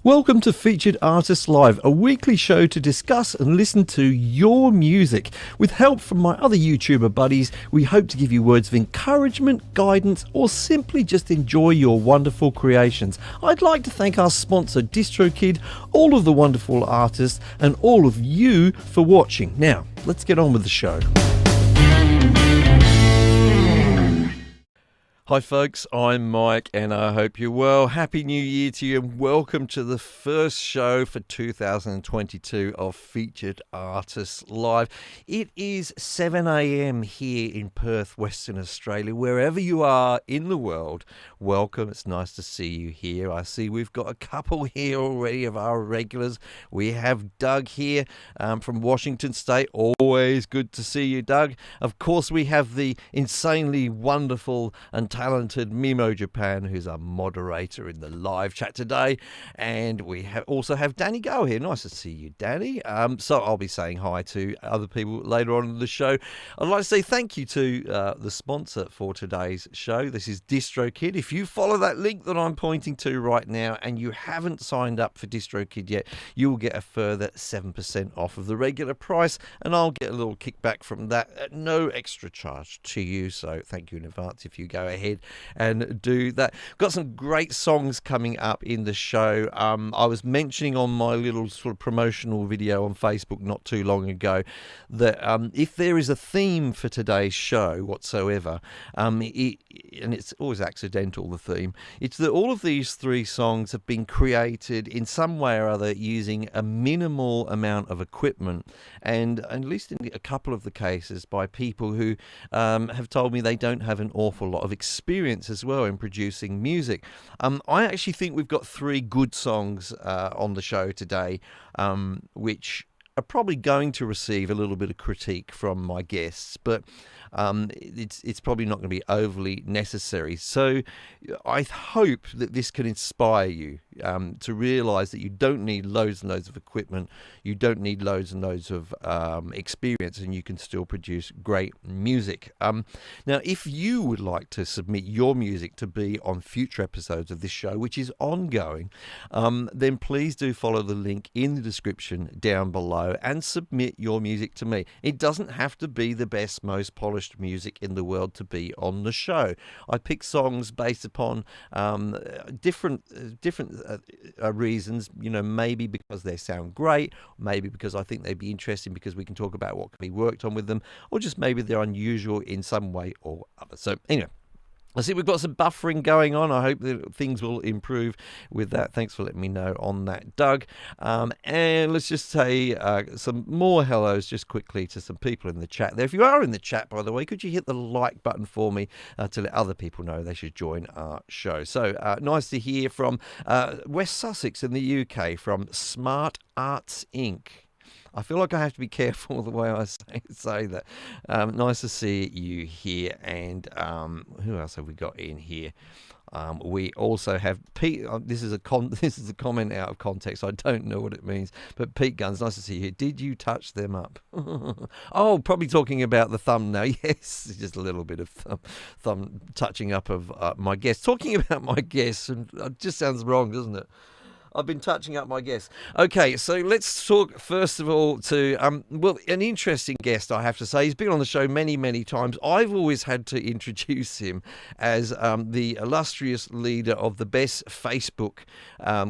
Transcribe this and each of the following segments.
Welcome to Featured Artists Live, a weekly show to discuss and listen to your music. With help from my other YouTuber buddies, we hope to give you words of encouragement, guidance, or simply just enjoy your wonderful creations. I'd like to thank our sponsor, DistroKid, all of the wonderful artists, and all of you for watching. Now, let's get on with the show. Hi folks, I'm Mike and I hope you're well. Happy New Year to you and welcome to the first show for 2022 of Featured Artists Live. It is 7 a.m. here in Perth, Western Australia. Wherever you are in the world, welcome. It's nice to see you here. I see we've got a couple here already of our regulars. We have Doug here from Washington State. Always good to see you, Doug. Of course, we have the insanely wonderful and talented Mimo Japan, who's a moderator in the live chat today, and we also have Danny Go here. Nice to see you, Danny. So I'll be saying hi to other people later on in the show. I'd like to say thank you to the sponsor for today's show. This is DistroKid. If you follow that link that I'm pointing to right now and you haven't signed up for DistroKid yet, you will get a further 7% off of the regular price, and I'll get a little kickback from that at no extra charge to you. So thank you in advance if you go ahead and do that. Got some great songs coming up in the show. I was mentioning on my little sort of promotional video on Facebook not too long ago that if there is a theme for today's show whatsoever, and it's always accidental, the theme, it's that all of these three songs have been created in some way or other using a minimal amount of equipment, and at least in a couple of the cases by people who have told me they don't have an awful lot of experience as well in producing music. I actually think we've got three good songs on the show today, which are probably going to receive a little bit of critique from my guests, but it's probably not going to be overly necessary. So I hope that this can inspire you to realise that you don't need loads and loads of equipment, you don't need loads and loads of experience, and you can still produce great music. Now, if you would like to submit your music to be on future episodes of this show, which is ongoing, then please do follow the link in the description down below and submit your music to me. It doesn't have to be the best, most polished music in the world to be on the show. I pick songs based upon different reasons, maybe because they sound great, maybe because I think they'd be interesting because we can talk about what can be worked on with them, or just maybe they're unusual in some way or other. So anyway, I see we've got some buffering going on. I hope that things will improve with that. Thanks for letting me know on that, Doug. And let's just say some more hellos just quickly to some people in the chat there. If you are in the chat, by the way, could you hit the like button for me to let other people know they should join our show? So nice to hear from West Sussex in the UK, from Smart Arts Inc. I feel like I have to be careful the way I say that. Nice to see you here. And who else have we got in here? We also have Pete. This is a comment out of context. I don't know what it means. But Pete Guns, nice to see you here. Did you touch them up? Oh, probably talking about the thumbnail. Yes, just a little bit of thumb touching up of my guests. Talking about my guests, and it just sounds wrong, doesn't it? I've been touching up my guests. Okay, so let's talk first of all to, an interesting guest, I have to say. He's been on the show many, many times. I've always had to introduce him as the illustrious leader of the best Facebook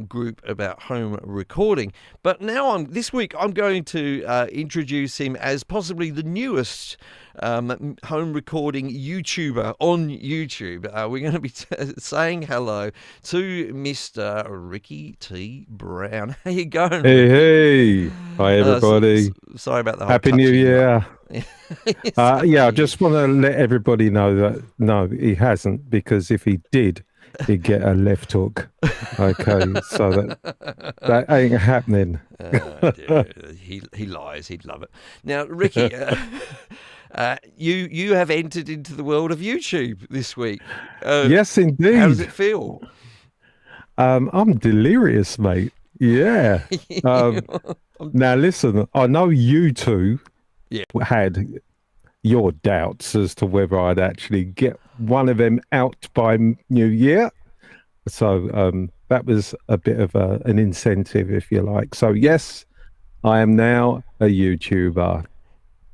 group about home recording. But now this week, I'm going to introduce him as possibly the newest home recording YouTuber on YouTube. We're going to be saying hello to Mr. Ricky T. Brown. How you going? Hey. Hi, everybody. Sorry about the whole Happy New Year. I Year. just want to let everybody know that, no, he hasn't, because if he did, he'd get a left hook. Okay, so that ain't happening. He lies. He'd love it. Now, Ricky, you have entered into the world of YouTube this week. Yes, indeed. How does it feel? I'm delirious, mate. Yeah. Now, listen, I know you two had your doubts as to whether I'd actually get one of them out by New Year. So that was a bit of an incentive, if you like. So yes, I am now a YouTuber.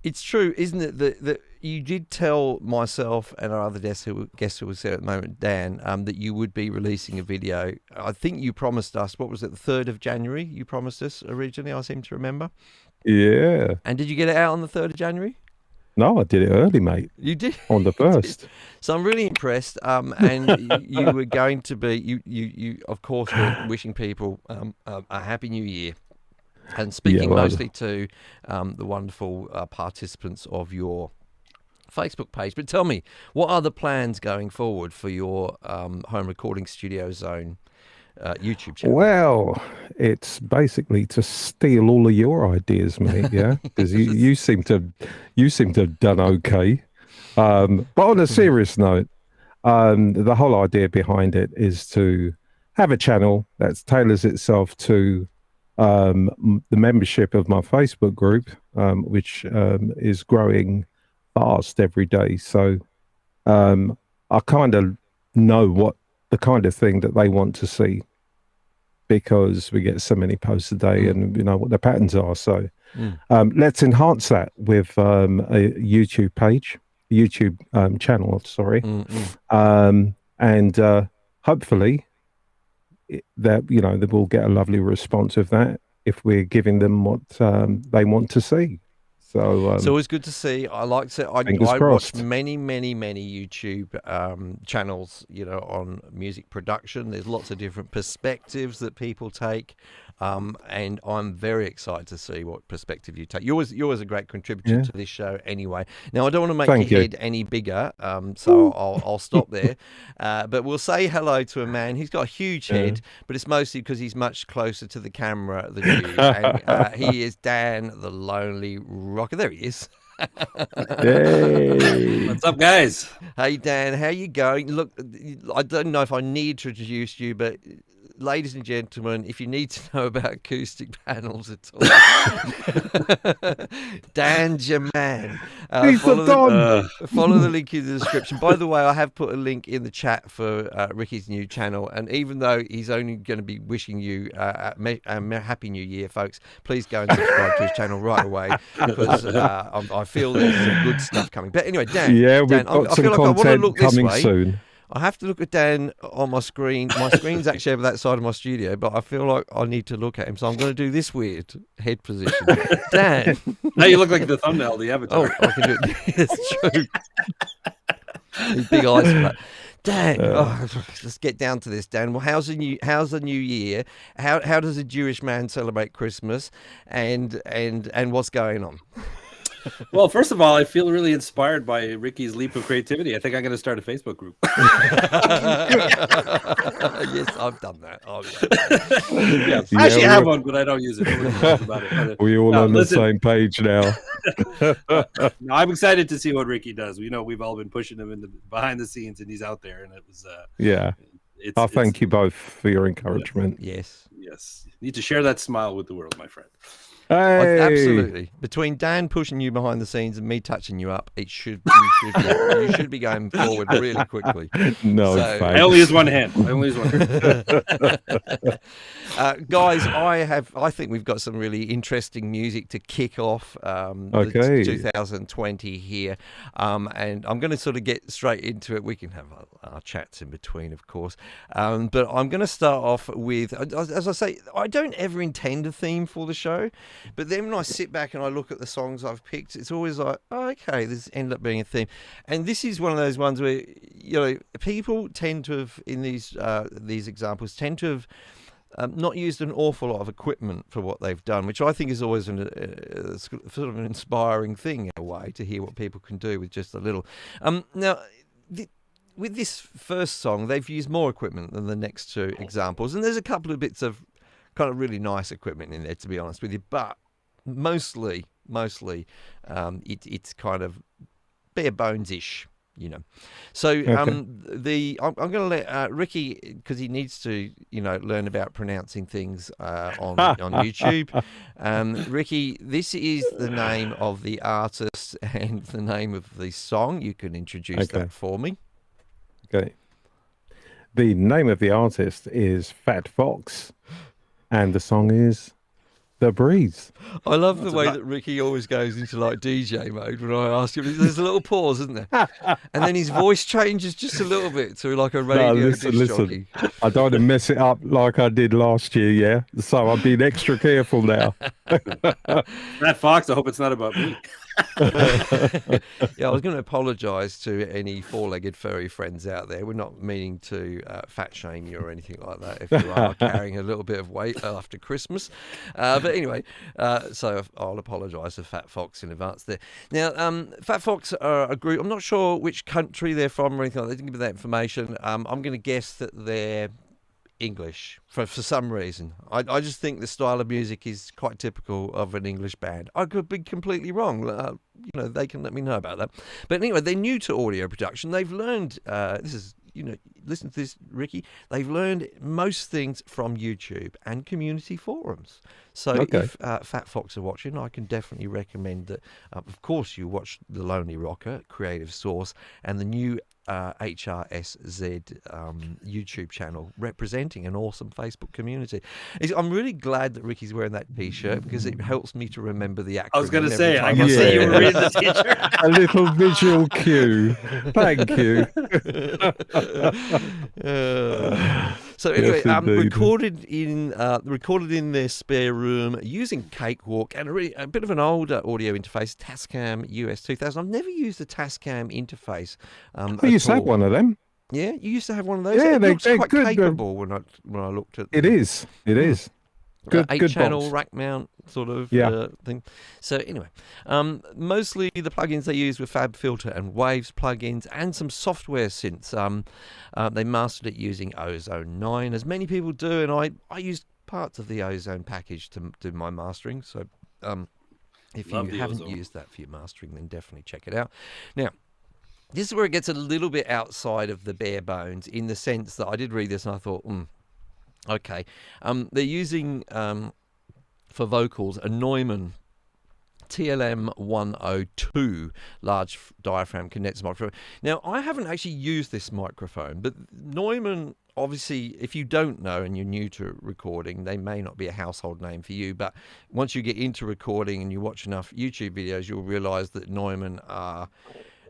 It's true, isn't it, that you did tell myself and our other guest who was there at the moment, Dan, that you would be releasing a video. I think you promised us, what was it, the 3rd of January? You promised us originally, I seem to remember. Yeah. And did you get it out on the 3rd of January? No, I did it early, mate. You did? On the You did. first. So I'm really impressed. And you were going to be, you of course, were wishing people a Happy New Year. And speaking mostly to the wonderful participants of your Facebook page. But tell me, what are the plans going forward for your Home Recording Studio Zone YouTube channel? Well, it's basically to steal all of your ideas, mate. Yeah, because you seem to have done okay. But on a serious note, the whole idea behind it is to have a channel that tailors itself to the membership of my Facebook group, which is growing fast every day. So I kind of know what the kind of thing that they want to see, because we get so many posts a day, and you know what the patterns are. So let's enhance that with a YouTube page, YouTube channel, sorry, and hopefully that they will get a lovely response of that if we're giving them what they want to see. So it's always good to see. I like to. I watch many YouTube channels, on music production. There's lots of different perspectives that people take, and I'm very excited to see what perspective you take. You're always a great contributor to this show, anyway. Now I don't want to make your head any bigger, so I'll stop there. But we'll say hello to a man. He's got a huge head, but it's mostly because he's much closer to the camera than you. And he is Dan, the Lonely Rocker. There he is. Hey. What's up, guys? Hey, Dan, how you going? Look, I don't know if I need to introduce you, but ladies and gentlemen, if you need to know about acoustic panels at all, Dan's your man. Follow the link in the description. By the way, I have put a link in the chat for Ricky's new channel, and even though he's only going to be wishing you a Happy New Year, folks, please go and subscribe to his channel right away, because I feel there's some good stuff coming. But anyway, Dan, we've got some content coming soon. I have to look at Dan on my screen. My screen's actually over that side of my studio, but I feel like I need to look at him, so I'm going to do this weird head position. Dan. Now you look like the thumbnail, the avatar. Oh, I can do it. It's true. These big eyes for that. Dan, let's get down to this, Dan. Well, how's the new year? How does a Jewish man celebrate Christmas? And what's going on? Well, first of all, I feel really inspired by Ricky's leap of creativity. I think I'm going to start a Facebook group. Yes, I've done that. I actually have one, but I don't use it. We're all on the same page now. No, I'm excited to see what Ricky does. We've all been pushing him behind the scenes, and he's out there, and it was thank you both for your encouragement. Yes. Need to share that smile with the world, my friend. Hey. Absolutely. Between Dan pushing you behind the scenes and me touching you up, you should be going forward really quickly. No, I only use one hand. Guys, I think we've got some really interesting music to kick off 2020 here, and I'm going to sort of get straight into it. We can have our chats in between, of course, but I'm going to start off with, as I say, I don't ever intend a theme for the show. But then when I sit back and I look at the songs I've picked, it's always like, oh, okay, this ended up being a theme. And this is one of those ones where, people tend to have, in these examples, tend to have not used an awful lot of equipment for what they've done, which I think is always sort of an inspiring thing in a way, to hear what people can do with just a little. Now, with this first song, they've used more equipment than the next two examples. And there's a couple of bits of kind of really nice equipment in there, to be honest with you, but mostly it's kind of bare bones-ish, So I'm going to let Ricky, because he needs to learn about pronouncing things on YouTube. Ricky, this is the name of the artist and the name of the song. You can introduce that for me. Okay. The name of the artist is Fat Fox, and the song is The Breeze. I love the way that Ricky always goes into like DJ mode when I ask him. There's a little pause, isn't there? And then his voice changes just a little bit to like a radio disc jockey. I don't want to mess it up like I did last year, yeah? So I'm being extra careful now. That Fox, I hope it's not about me. Yeah, I was going to apologise to any four-legged furry friends out there. We're not meaning to fat shame you or anything like that if you are carrying a little bit of weight after Christmas. But anyway, so I'll apologise to Fat Fox in advance there. Now, Fat Fox are a group. I'm not sure which country they're from or anything like that. They didn't give me that information. I'm going to guess that they're English for some reason. I just think the style of music is quite typical of an English band. I could be completely wrong. They can let me know about that. But anyway, they're new to audio production. They've learned, listen to this, Ricky. They've learned most things from YouTube and community forums. So if Fat Fox are watching, I can definitely recommend that, of course, you watch The Lonely Rocker, Creative Source, and the new HRSZ YouTube channel representing an awesome Facebook community. I'm really glad that Ricky's wearing that t-shirt because it helps me to remember the acronym. I was going to say, I can see you were reading the t-shirt. A little visual cue. Thank you. So anyway, Yes, recorded in their spare room using Cakewalk and a bit of an older audio interface, Tascam US 2000. I've never used the Tascam interface. I used to have one of them. Yeah, you used to have one of those. Yeah, it looks quite good. capable when I looked at. It is. Good, 8-channel box. rack mount sort of thing. So anyway, mostly the plugins they use were Fab Filter and Waves plugins and some software synths. They mastered it using Ozone 9, as many people do, and I used parts of the Ozone package to do my mastering. So if you haven't used that for your mastering, then definitely check it out. Now, this is where it gets a little bit outside of the bare bones in the sense that I did read this and I thought, okay. They're using, for vocals, a Neumann TLM 102 large diaphragm condenser microphone. Now, I haven't actually used this microphone, but Neumann, obviously, if you don't know and you're new to recording, they may not be a household name for you, but once you get into recording and you watch enough YouTube videos, you'll realize that Neumann are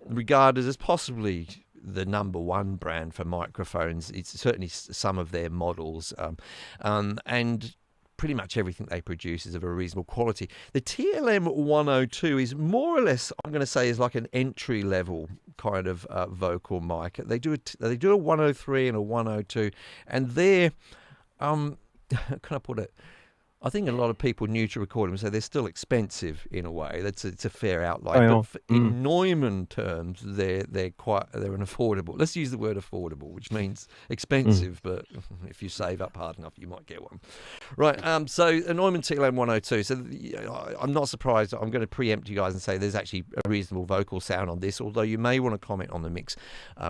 regarded as possibly the number one brand for microphones. It's certainly some of their models, and pretty much everything they produce is of a reasonable quality. The TLM 102 is more or less, I'm going to say, is like an entry level kind of vocal mic. They do a 103 and a 102, and they're how can I put it? I think a lot of people new to recording say they're still expensive in a way. It's a fair outlay. But in Neumann terms, they're an affordable. Let's use the word affordable, which means expensive. But if you save up hard enough, you might get one. Right. So a Neumann TLM 102. So I'm not surprised. I'm going to preempt you guys and say there's actually a reasonable vocal sound on this. Although you may want to comment on the mix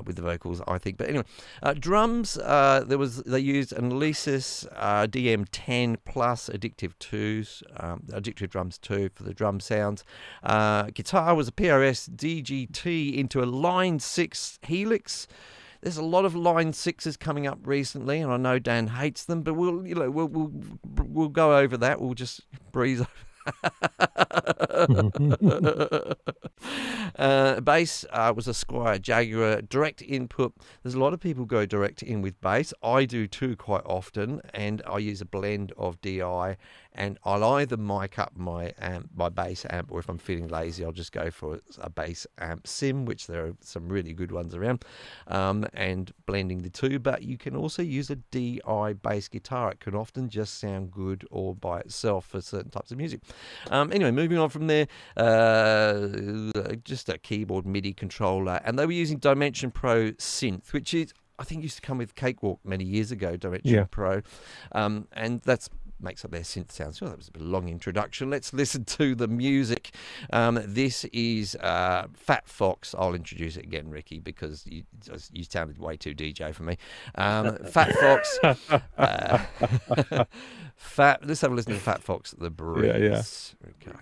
with the vocals, I think. But anyway, drums. They used an Alesis DM10 Plus Addictive Drums 2 for the drum sounds. Guitar was a PRS DGT into a Line 6 Helix. There's a lot of Line 6s coming up recently, and I know Dan hates them, but we'll go over that. We'll just breeze over. Bass was a Squier Jaguar. Direct input. There's a lot of people go direct in with bass. I do too quite often, and I use a blend of DI, and I'll either mic up my bass amp, or if I'm feeling lazy, I'll just go for a bass amp sim, which there are some really good ones around, and blending the two. But you can also use a DI bass guitar. It can often just sound good all by itself for certain types of music. Anyway, moving on from there, just a keyboard MIDI controller, and they were using Dimension Pro synth, which is, I think, used to come with Cakewalk many years ago, Dimension Pro, and that's makes up their synth sound. So that was a long introduction. Let's listen to the music. This is Fat Fox. I'll introduce it again, Ricky, because you sounded way too DJ for me. Fat Fox. Let's have a listen to Fat Fox, The Breeze. Okay.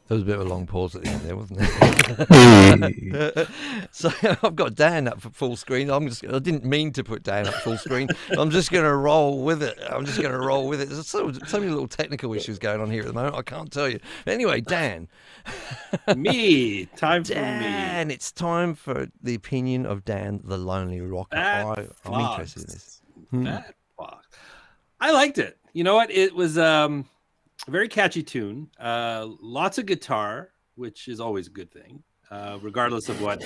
There was a bit of a long pause at the end there, wasn't Hey. there? So I've got Dan up for full screen. I didn't mean to put Dan up full screen. I'm just going to roll with it. There's so many little technical issues going on here at the moment. I can't tell you. But anyway, Dan. Time for me. Dan, it's time for the opinion of Dan, the Lonely Rocker. I'm interested in this. That Fox. I liked it. You know what? It was a very catchy tune. Lots of guitar, which is always a good thing, regardless of what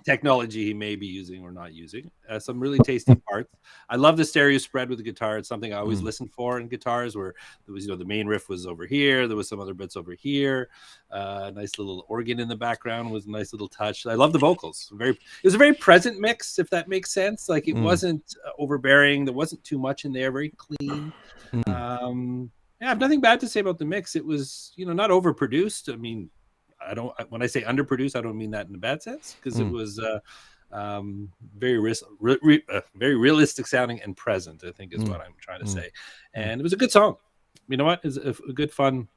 technology he may be using or not using. Some really tasty parts. I love the stereo spread with the guitar. It's something I always listen for in guitars, where there was, the main riff was over here. There was some other bits over here. Nice little organ in the background was a nice little touch. I love the vocals. It was a very present mix, if that makes sense. Like it wasn't overbearing. There wasn't too much in there. Very clean. I have nothing bad to say about the mix. It was, not overproduced. I mean, when I say underproduced, I don't mean that in a bad sense, because it was very realistic sounding and present, I think is what I'm trying to say. And it was a good song. You know what? It's a good fun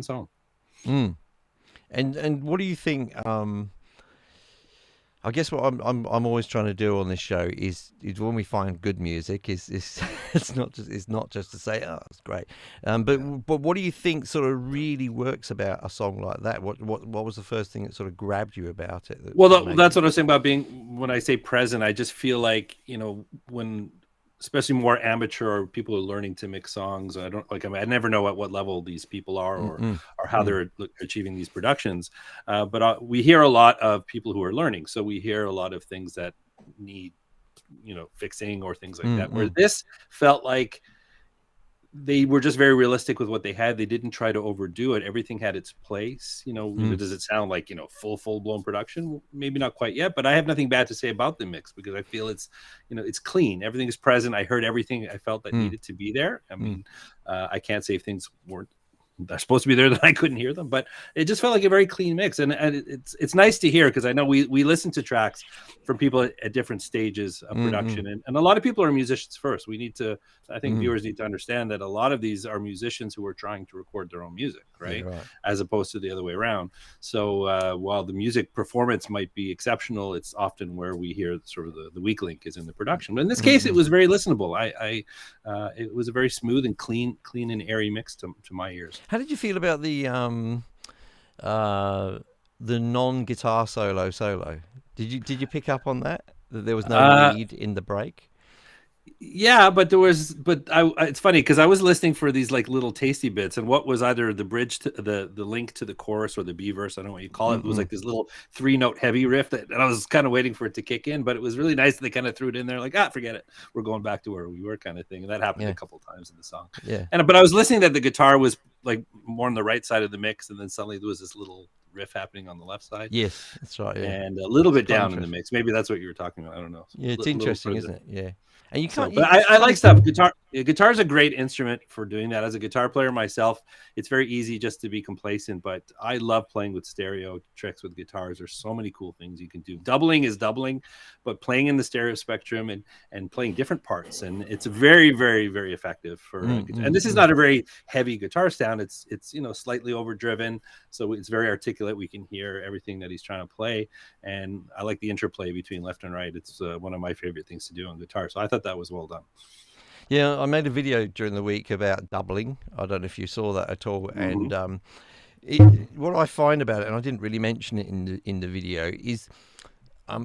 song. And what do you think? I guess what I'm always trying to do on this show is when we find good music is it's not just to say, oh, it's great, but what do you think sort of really works about a song like that? What was the first thing that sort of grabbed you about it? That's what I was saying about when I say present. I just feel like when especially more amateur or people who are learning to mix songs, I never know at what level these people are or how they're achieving these productions. But we hear a lot of people who are learning. So we hear a lot of things that need, fixing or things like that, where this felt like they were just very realistic with what they had. They didn't try to overdo it. Everything had its place. Does it sound like, full blown production? Maybe not quite yet, but I have nothing bad to say about the mix because I feel it's, it's clean. Everything is present. I heard everything I felt that needed to be there. I mean, I can't say if things weren't they're supposed to be there that I couldn't hear them, but it just felt like a very clean mix. And it's nice to hear, because I know we listen to tracks from people at different stages of production. And a lot of people are musicians first. I think viewers need to understand that a lot of these are musicians who are trying to record their own music, right? Yeah, right. As opposed to the other way around. So while the music performance might be exceptional, it's often where we hear sort of the weak link is in the production. But in this case, it was very listenable. It was a very smooth and clean and airy mix to my ears. How did you feel about the non-guitar solo? Did you pick up on that there was no lead in the break? Yeah, but it's funny because I was listening for these like little tasty bits, and what was either the bridge to the link to the chorus or the B verse, I don't know what you call it. It was like this little 3-note heavy riff and I was kind of waiting for it to kick in, but it was really nice that they kind of threw it in there, like, forget it, we're going back to where we were, kind of thing. And that happened a couple times in the song. Yeah. But I was listening that the guitar was like more on the right side of the mix, and then suddenly there was this little riff happening on the left side. Yes, that's right. Yeah. And a little bit down in the mix. Maybe that's what you were talking about. I don't know. Yeah, it's interesting, isn't it? Yeah. And you can't. But I like stuff. Guitar is a great instrument for doing that. As a guitar player myself, it's very easy just to be complacent. But I love playing with stereo tricks with guitars. There's so many cool things you can do. Doubling is doubling, but playing in the stereo spectrum and playing different parts, and it's very, very, very effective for. And this is not a very heavy guitar sound. It's slightly overdriven, so it's very articulate. We can hear everything that he's trying to play, and I like the interplay between left and right. It's one of my favorite things to do on guitar. So I thought that was well done. Yeah, I made a video during the week about doubling. I don't know if you saw that at all. And what I find about it, and I didn't really mention it in the video, is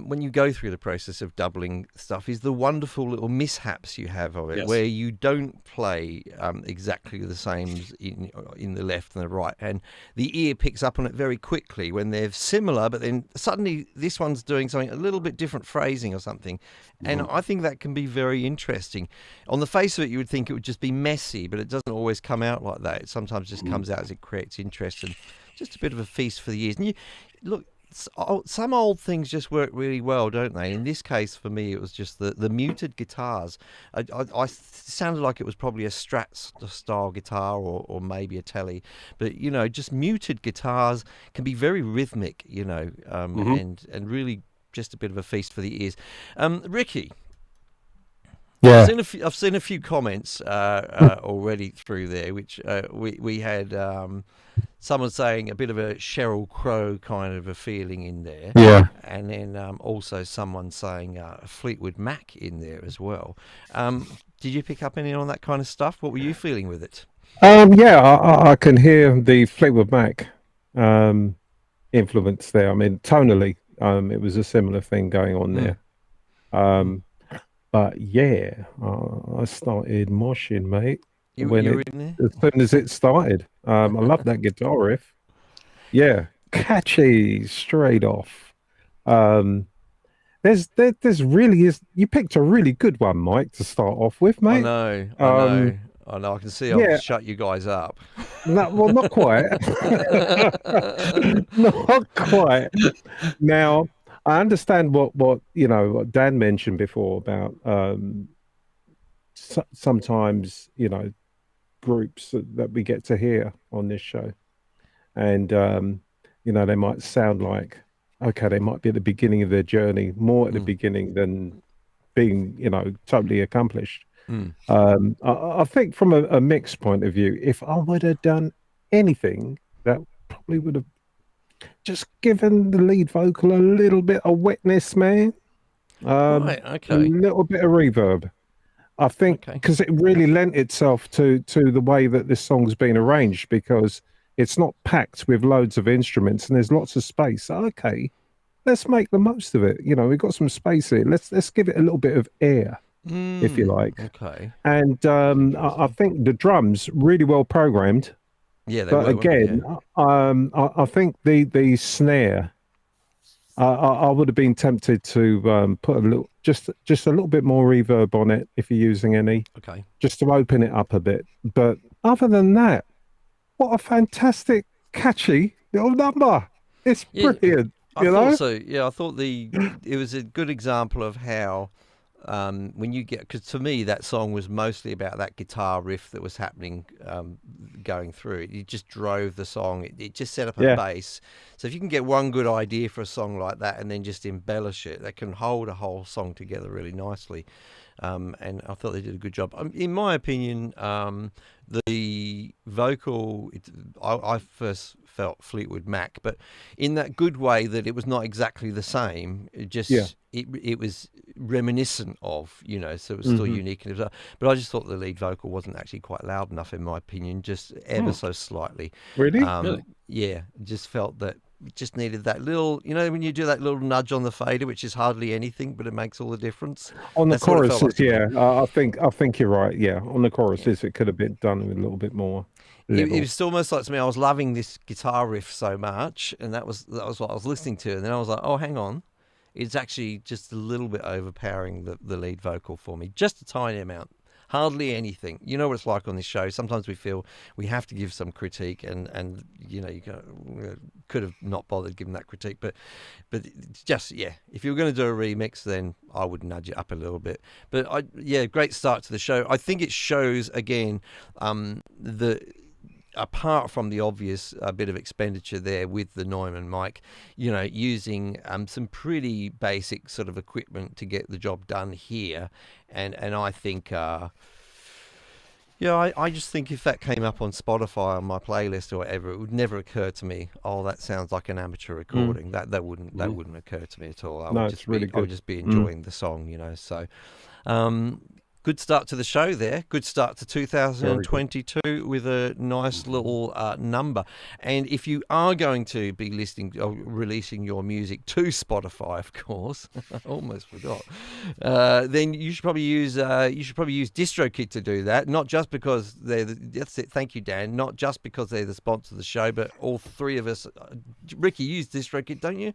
when you go through the process of doubling stuff, is the wonderful little mishaps you have of it, where you don't play exactly the same in the left and the right, and the ear picks up on it very quickly when they're similar, but then suddenly this one's doing something a little bit different phrasing or something. And I think that can be very interesting. On the face of it, you would think it would just be messy, but it doesn't always come out like that. It sometimes just comes out as it creates interest, and just a bit of a feast for the ears. And you look, some old things just work really well, don't they? In this case, for me, it was just the muted guitars. I sounded like it was probably a Strat style guitar or maybe a Tele, but just muted guitars can be very rhythmic, and really just a bit of a feast for the ears. Ricky, Yeah. I've seen a few comments already through there, which we had someone saying a bit of a Sheryl Crow kind of a feeling in there, Yeah. and then also someone saying Fleetwood Mac in there as well. Did you pick up any on that kind of stuff? What were you feeling with it? Yeah, I can hear the Fleetwood Mac influence there. I mean, tonally, it was a similar thing going on Mm. there. But yeah, I started moshing, mate, when You were it in there? as soon as it started. I love that guitar riff. Yeah, catchy, straight off. Um, there's really is. You picked a really good one, Mike, to start off with, I mate. know, I Um, know, I know. I can see I've yeah, shut you guys up. no, well, not quite. Not quite. Now, I understand what what Dan mentioned before about sometimes groups that we get to hear on this show, and they might sound like okay, they might be at the beginning of their journey, more at the Mm, beginning than being totally accomplished. mm. I think from a mixed point of view, if I would have done anything, that probably would have just given the lead vocal a little bit of wetness, man. Right, A okay, little bit of reverb. I think okay. because it really lent itself to the way that this song's been arranged because it's not packed with loads of instruments and there's lots of space. Okay, let's make the most of it. We've got some space here. Let's give it a little bit of air, if you like. Okay. And I Interesting. think the drums really well programmed. Yeah, they But were, weren't they? Yeah. again, I think the snare. I would have been tempted to put a little, just a little bit more reverb on it if you're using any, Okay. just to open it up a bit. But other than that, what a fantastic, catchy little number! It's Yeah, brilliant, I you thought know. so. Yeah, I thought it was a good example of how when you get, because to me that song was mostly about that guitar riff that was happening going through it. It just drove the song. It just set up a Yeah, base. So if you can get one good idea for a song like that and then just embellish it, that can hold a whole song together really nicely. And I thought they did a good job. In my opinion, the vocal, I first felt Fleetwood Mac, but in that good way that it was not exactly the same. It yeah. just it was reminiscent of, so it was still Hmm. unique. And but I just thought the lead vocal wasn't actually quite loud enough, in my opinion, just ever Oh, so slightly. really? Really? Yeah, just felt that it just needed that little, when you do that little nudge on the fader, which is hardly anything, but it makes all the difference. On the That's what it felt like choruses, to me. yeah. I think you're right. Yeah, on the choruses, it could have been done with a little bit more It level. was almost like to me, I was loving this guitar riff so much, and that was what I was listening to, and then I was like, oh, hang on, it's actually just a little bit overpowering the lead vocal for me, just a tiny amount, hardly anything. You know what it's like on this show. Sometimes we feel we have to give some critique, and could have not bothered giving that critique, but it's just, yeah, if you were going to do a remix, then I would nudge it up a little bit. But great start to the show. I think it shows again the apart from the obvious bit of expenditure there with the Neumann mic, using some pretty basic sort of equipment to get the job done here, and I think. I just think if that came up on Spotify on my playlist or whatever, it would never occur to me. Oh, that sounds like an amateur Mm. recording. That wouldn't Mhm. occur to me at all. No, it's really I would good. just be Mm. enjoying the song, So, um, good start to the show there. Good start to Very good. 2022 with a nice little number. And if you are going to be listening or releasing your music to Spotify, of course, I almost forgot. Then you should probably use DistroKid to do that. Not just because that's it. Thank you, Dan. Not just because they're the sponsor of the show, but all three of us. Ricky, you use DistroKid, don't you?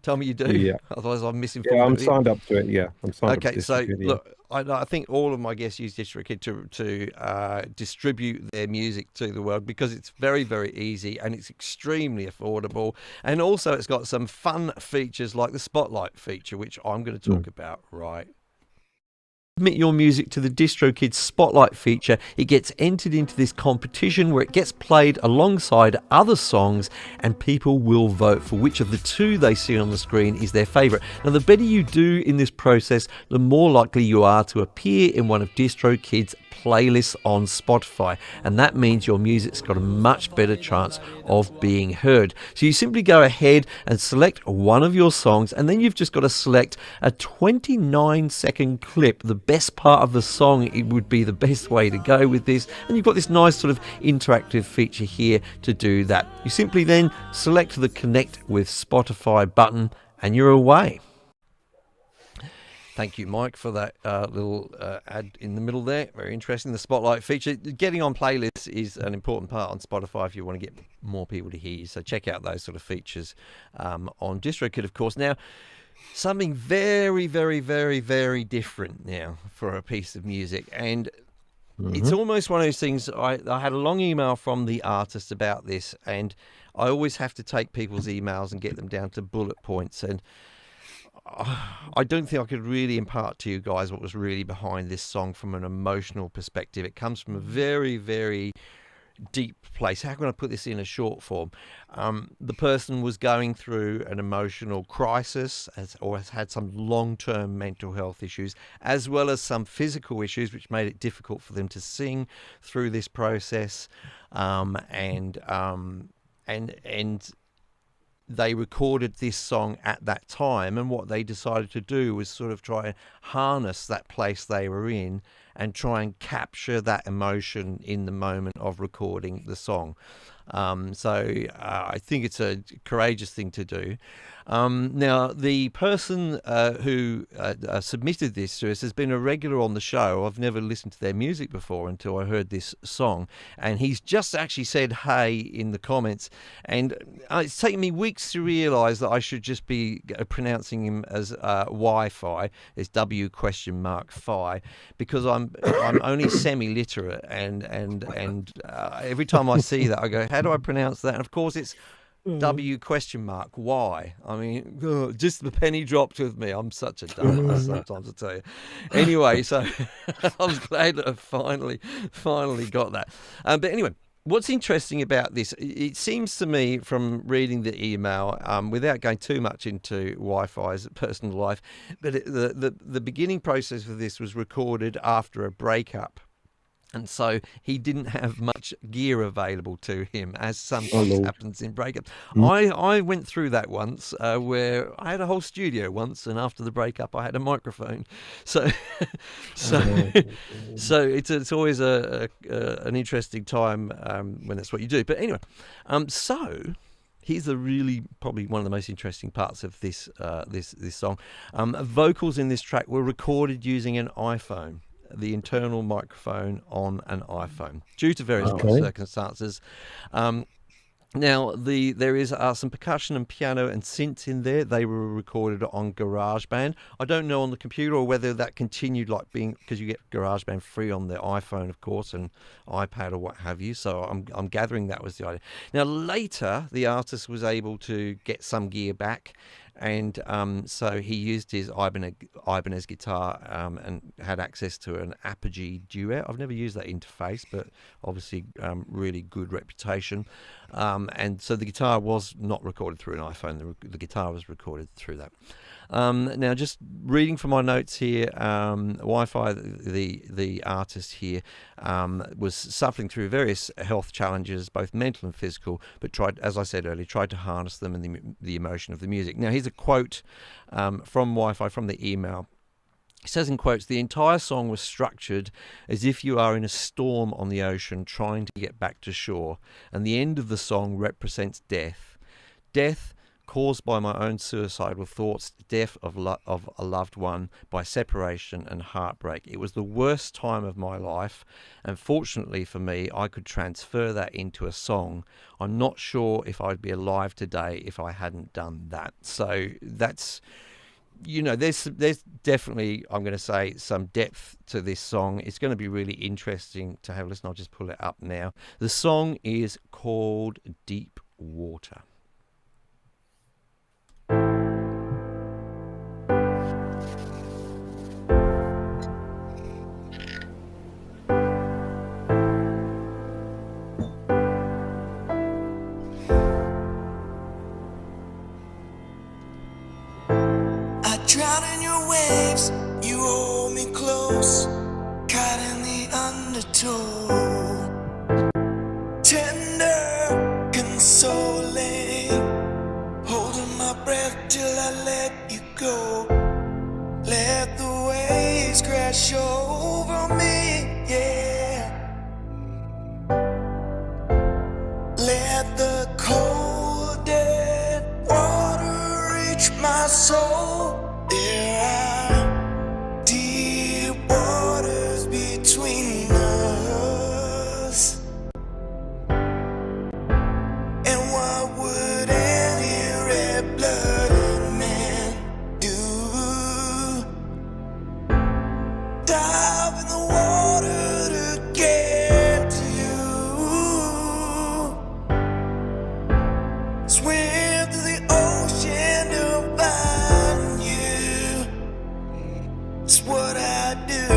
Tell me you do. Yeah. Otherwise, I'm Yeah, misinformed a I'm bit. signed up to it. Yeah, I'm signed up to Okay, so DistroKid. Yeah. look, I think all of my guests use DistroKid to distribute their music to the world because it's very, very easy and it's extremely affordable. And also, it's got some fun features like the Spotlight feature, which I'm going to talk about right Submit your music to the DistroKid Spotlight feature, it gets entered into this competition where it gets played alongside other songs, and people will vote for which of the two they see on the screen is their favourite. Now, the better you do in this process, the more likely you are to appear in one of DistroKid's playlists on Spotify, and that means your music's got a much better chance of being heard. So you simply go ahead and select one of your songs, and then you've just got to select a 29-second clip, the best part of the song. It would be the best way to go with this, and you've got this nice sort of interactive feature here to do that. You simply then select the Connect with Spotify button, and you're away. Thank you, Mike, for that little ad in the middle there. Very interesting. The Spotlight feature. Getting on playlists is an important part on Spotify if you want to get more people to hear you. So check out those sort of features on DistroKid, of course. Now, something very, very, very, very different now for a piece of music. And it's almost one of those things. I had a long email from the artist about this, and I always have to take people's emails and get them down to bullet points. And I don't think I could really impart to you guys what was really behind this song from an emotional perspective. It comes from a very, very deep place. How can I put this in a short form? The person was going through an emotional crisis or has had some long-term mental health issues, as well as some physical issues, which made it difficult for them to sing through this process. And they recorded this song at that time, and what they decided to do was sort of try and harness that place they were in and try and capture that emotion in the moment of recording the song. So I think it's a courageous thing to do. Now, the person who submitted this to us has been a regular on the show. I've never listened to their music before until I heard this song, and he's just actually said hey in the comments, and it's taken me weeks to realise that I should just be pronouncing him as Wi-Fi. It's W?Phi, because I'm only semi-literate, and every time I see that I go, how do I pronounce that? And of course it's W?Why? I mean, just the penny dropped with me. I'm such a dumbass sometimes, I tell you. Anyway, so I was glad that I finally got that. But anyway, what's interesting about this, it seems to me from reading the email, without going too much into Wi-Fi's personal life, but the beginning process for this was recorded after a breakup. And so he didn't have much gear available to him, as sometimes happens in breakups. I went through that once, where I had a whole studio once, and after the breakup, I had a microphone. So it's always an interesting time when that's what you do. But anyway, so here's probably one of the most interesting parts of this song. Vocals in this track were recorded using an iPhone. The internal microphone on an iPhone, due to various circumstances. Now, there is some percussion and piano and synths in there. They were recorded on GarageBand. I don't know on the computer or whether that continued like being, because you get GarageBand free on the iPhone, of course, and iPad or what have you. So I'm gathering that was the idea. Now, later, the artist was able to get some gear back, and so he used his Ibanez guitar and had access to an Apogee Duet. I've never used that interface, but obviously really good reputation. And so the guitar was not recorded through an iPhone. The guitar was recorded through that. Now, just reading from my notes here, Wi-Fi, the artist here, was suffering through various health challenges, both mental and physical, but as I said earlier, tried to harness them in the emotion of the music. Now, here's a quote from Wi-Fi, from the email. It says in quotes, "The entire song was structured as if you are in a storm on the ocean trying to get back to shore, and the end of the song represents death. Death caused by my own suicidal thoughts, death of a loved one, by separation and heartbreak. It was the worst time of my life, and fortunately for me, I could transfer that into a song. I'm not sure if I'd be alive today if I hadn't done that." So that's, there's definitely, I'm going to say, some depth to this song. It's going to be really interesting to have a listen. I'll just pull it up now. The song is called Deep Water. waves, you hold me close, caught in the undertow. Tender, consoling, holding my breath till I let you go. Let the waves crash over me, yeah. Let the cold dead water reach my soul. There are deep waters between us. And what would any red-blooded man do? Dive in the water to get to you. Swim through the ocean to find you. It's what I do.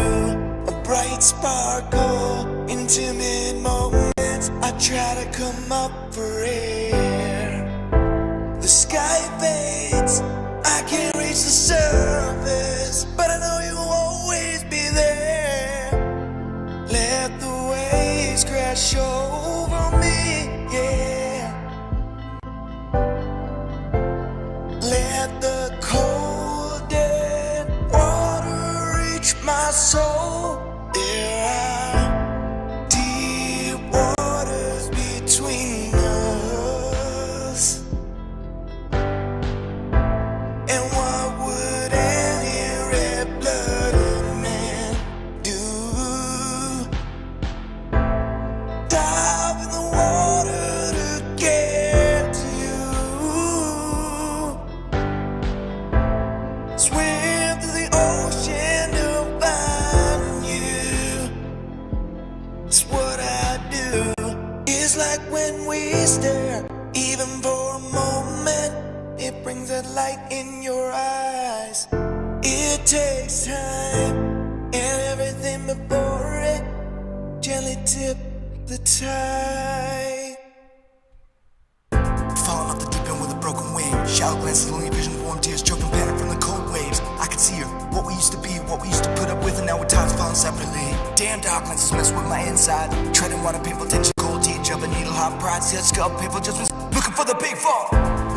A bright sparkle, intimate moments. I try to come up for air. The sky fades, I can't reach the surface, but I know you'll always be there. Let the waves crash over me, yeah. Let the cold dead water reach my soul. There are deep waters between us. And what would any red-blooded man do? Dive in the water to get to you. Swim through the ocean to find you. It's what I do. It's like when we stare, even for a moment, it brings that light in your eyes. It takes time, and everything before it gently tip the tide. Falling off the deep end with a broken wing. Shallow glances, lonely vision, warm tears, choking panic from the cold waves. I could see her, what we used to be, what we used to put up with, and now our times falling separately. Damn dark lenses mess with my inside. Treading water, painful tension, cold teeth, jumping needle, hot pride, see that skull, painful judgments, looking for the big fall.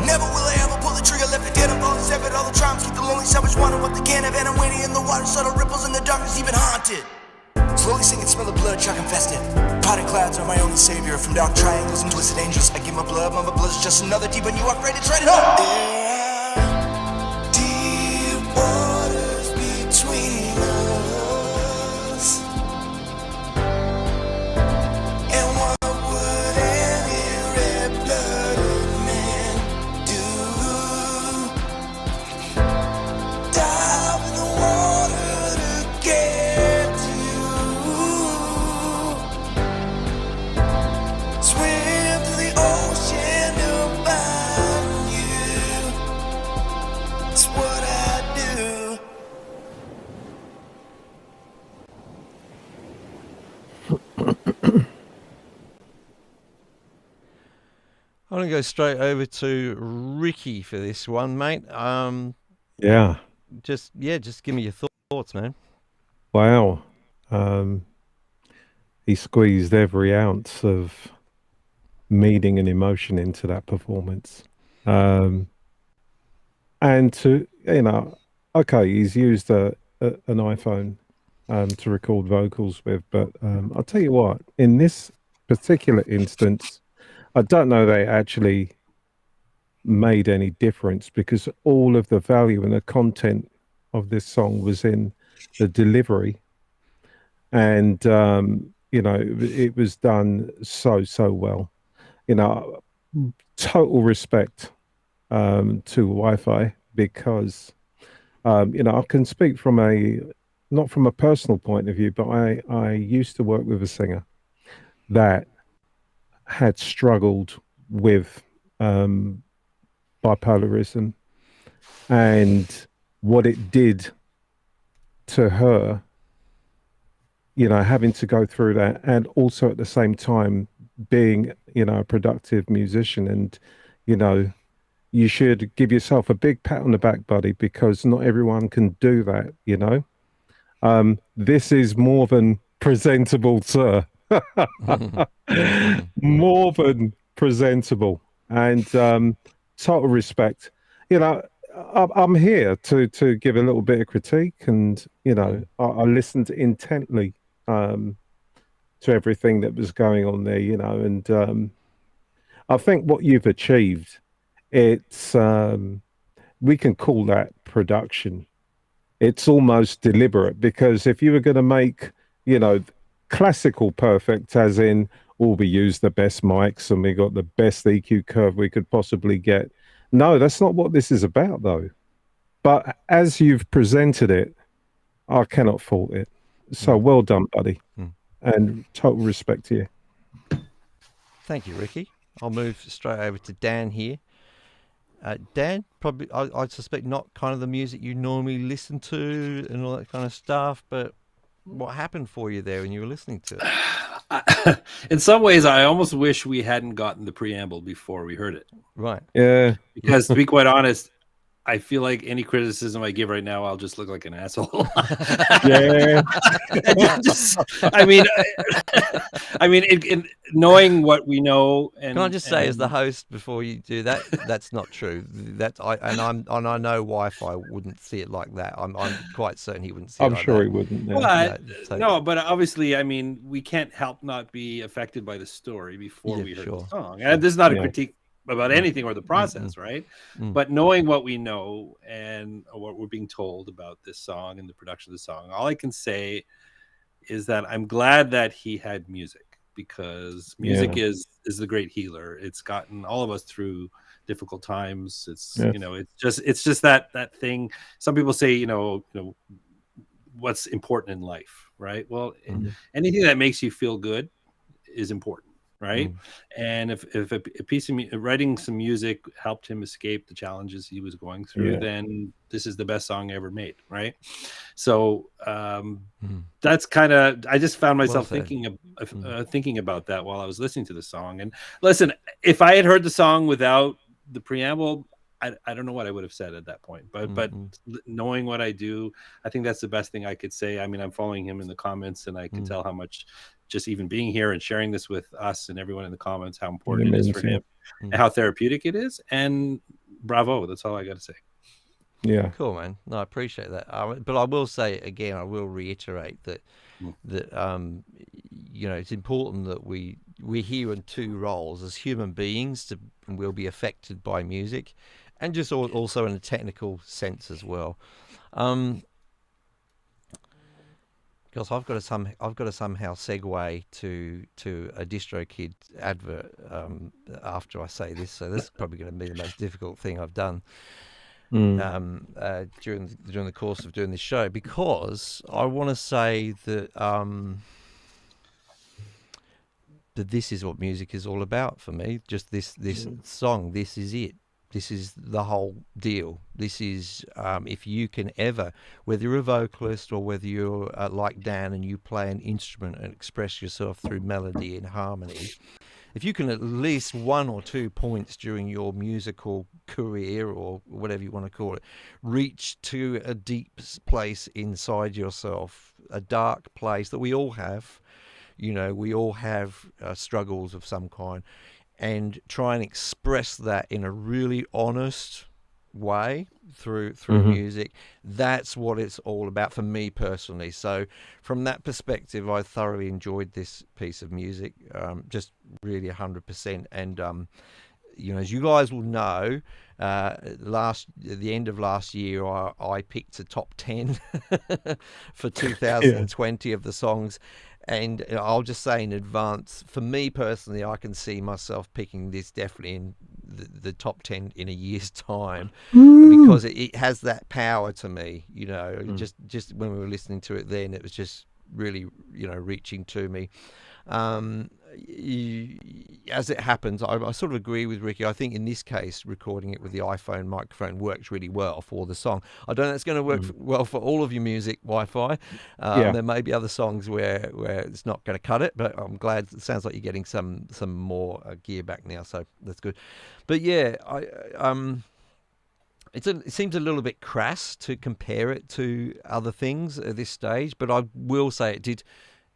Never will I ever pull the trigger, left it dead, I'm falling separate. All the triumphs keep the lonely savage wondering what they can have, and I'm waiting in the water, subtle ripples in the darkness, even haunted. Slowly sinking, smell of blood, chalk infested. Potted clouds are my only savior. From dark triangles and twisted angels, I give my blood is just another deep, and you are ready to tread it up. There are deep waters between us. And what would any red-blooded man do? Dive in the water to get to you. Swim through the ocean to find you. It's what I do. I'm going to go straight over to Ricky for this one, mate. Yeah. Just give me your thoughts, man. Wow. He squeezed every ounce of meaning and emotion into that performance. And to, okay, he's used an iPhone to record vocals with, but I'll tell you what, in this particular instance, I don't know they actually made any difference because all of the value and the content of this song was in the delivery. And, it was done so well. Total respect to Wi-Fi because, I can speak from not from a personal point of view, but I used to work with a singer that had struggled with bipolarism and what it did to her, having to go through that and also at the same time being, a productive musician and, you should give yourself a big pat on the back, buddy, because not everyone can do that, you know. This is more than presentable, sir. More than presentable, and total respect. You know, I'm here to give a little bit of critique, and you know, I listened intently to everything that was going on there. You know, and I think what you've achieved, it's we can call that production. It's almost deliberate because if you were going to make, you know, classical perfect, as in, oh, we use the best mics and we got the best EQ curve we could possibly get. No, that's not what this is about, though. But as you've presented it, I cannot fault it. So well done, buddy. And total respect to you. Thank you, Ricky. I'll move straight over to Dan here. Dan, probably, I suspect not kind of the music you normally listen to and all that kind of stuff, but what happened for you there when you were listening to it? In some ways, I almost wish we hadn't gotten the preamble before we heard it. Right. Yeah. Because to be quite honest, I feel like any criticism I give right now, I'll just look like an asshole. Yeah. I mean, knowing what we know, and can I just say, as the host, before you do that, that's not true. I know Wi-Fi wouldn't see it like that. I'm quite certain he wouldn't see it. I'm like sure that. he wouldn't. But no, but obviously, I mean, we can't help not be affected by the story before we heard the song. And this is not a critique about anything or the process, right? But knowing what we know and what we're being told about this song and the production of the song, all I can say is that I'm glad that he had music, because music is the great healer. It's gotten all of us through difficult times. It's you know, it's just that thing. Some people say, you know what's important in life, right? Well, anything that makes you feel good is important. Right. And if a piece of writing some music helped him escape the challenges he was going through, then this is the best song ever made. Right. So that's kind of, I just found myself thinking about that while I was listening to the song. And listen, if I had heard the song without the preamble, I don't know what I would have said at that point, but knowing what I do, I think that's the best thing I could say. I mean, I'm following him in the comments, and I can tell how much, just even being here and sharing this with us and everyone in the comments, how important it is for him and how therapeutic it is. And bravo, that's all I got to say. Yeah, cool, man. No, I appreciate that. But I will say again, I will reiterate that you know, it's important that we're here in two roles as human beings, and we'll be affected by music, and just also in a technical sense as well. Because I've got to somehow segue to a DistroKid advert after I say this. So this is probably going to be the most difficult thing I've done during the course of doing this show, because I want to say that that this is what music is all about for me. Just this song. This is it. This is the whole deal. This is, if you can ever, whether you're a vocalist or whether you're like Dan and you play an instrument and express yourself through melody and harmony, if you can at least 1 or 2 points during your musical career, or whatever you want to call it, reach to a deep place inside yourself, a dark place that we all have, you know, we all have struggles of some kind, and try and express that in a really honest way through music. That's what it's all about for me personally. So from that perspective, I thoroughly enjoyed this piece of music, just really 100%. And you know, as you guys will know, at the end of last year, I picked a top 10 for 2020 of the songs. And I'll just say in advance, for me personally, I can see myself picking this definitely in the top 10 in a year's time, because it has that power to me. You know, just when we were listening to it then, it was just really, you know, reaching to me. as it happens, I sort of agree with Ricky. I think in this case, recording it with the iPhone microphone works really well for the song. I don't know it's going to work well for all of your music Wi-Fi. Yeah. There may be other songs where it's not going to cut it, but I'm glad. It sounds like you're getting some more gear back now, so that's good. But yeah, it seems a little bit crass to compare it to other things at this stage, but I will say it did.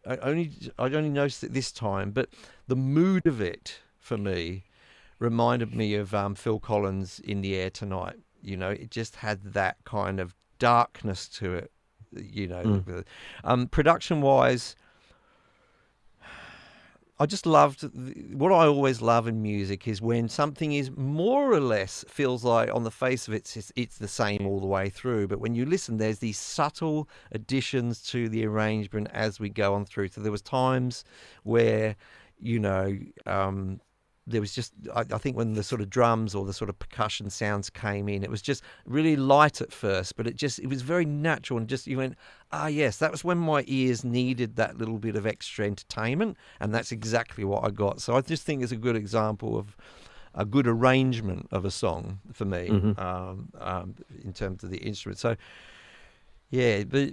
I only noticed it this time, but the mood of it for me reminded me of Phil Collins' "In the Air Tonight." You know, it just had that kind of darkness to it. You know, production-wise, I just loved what I always love in music is when something is more or less feels like on the face of it, it's the same all the way through. But when you listen, there's these subtle additions to the arrangement as we go on through. So there was times where, you know, there was just, I think when the sort of drums or the sort of percussion sounds came in, it was just really light at first, but it was very natural and just, you went, yes, that was when my ears needed that little bit of extra entertainment, and that's exactly what I got. So I just think it's a good example of a good arrangement of a song for me, in terms of the instrument. So yeah, but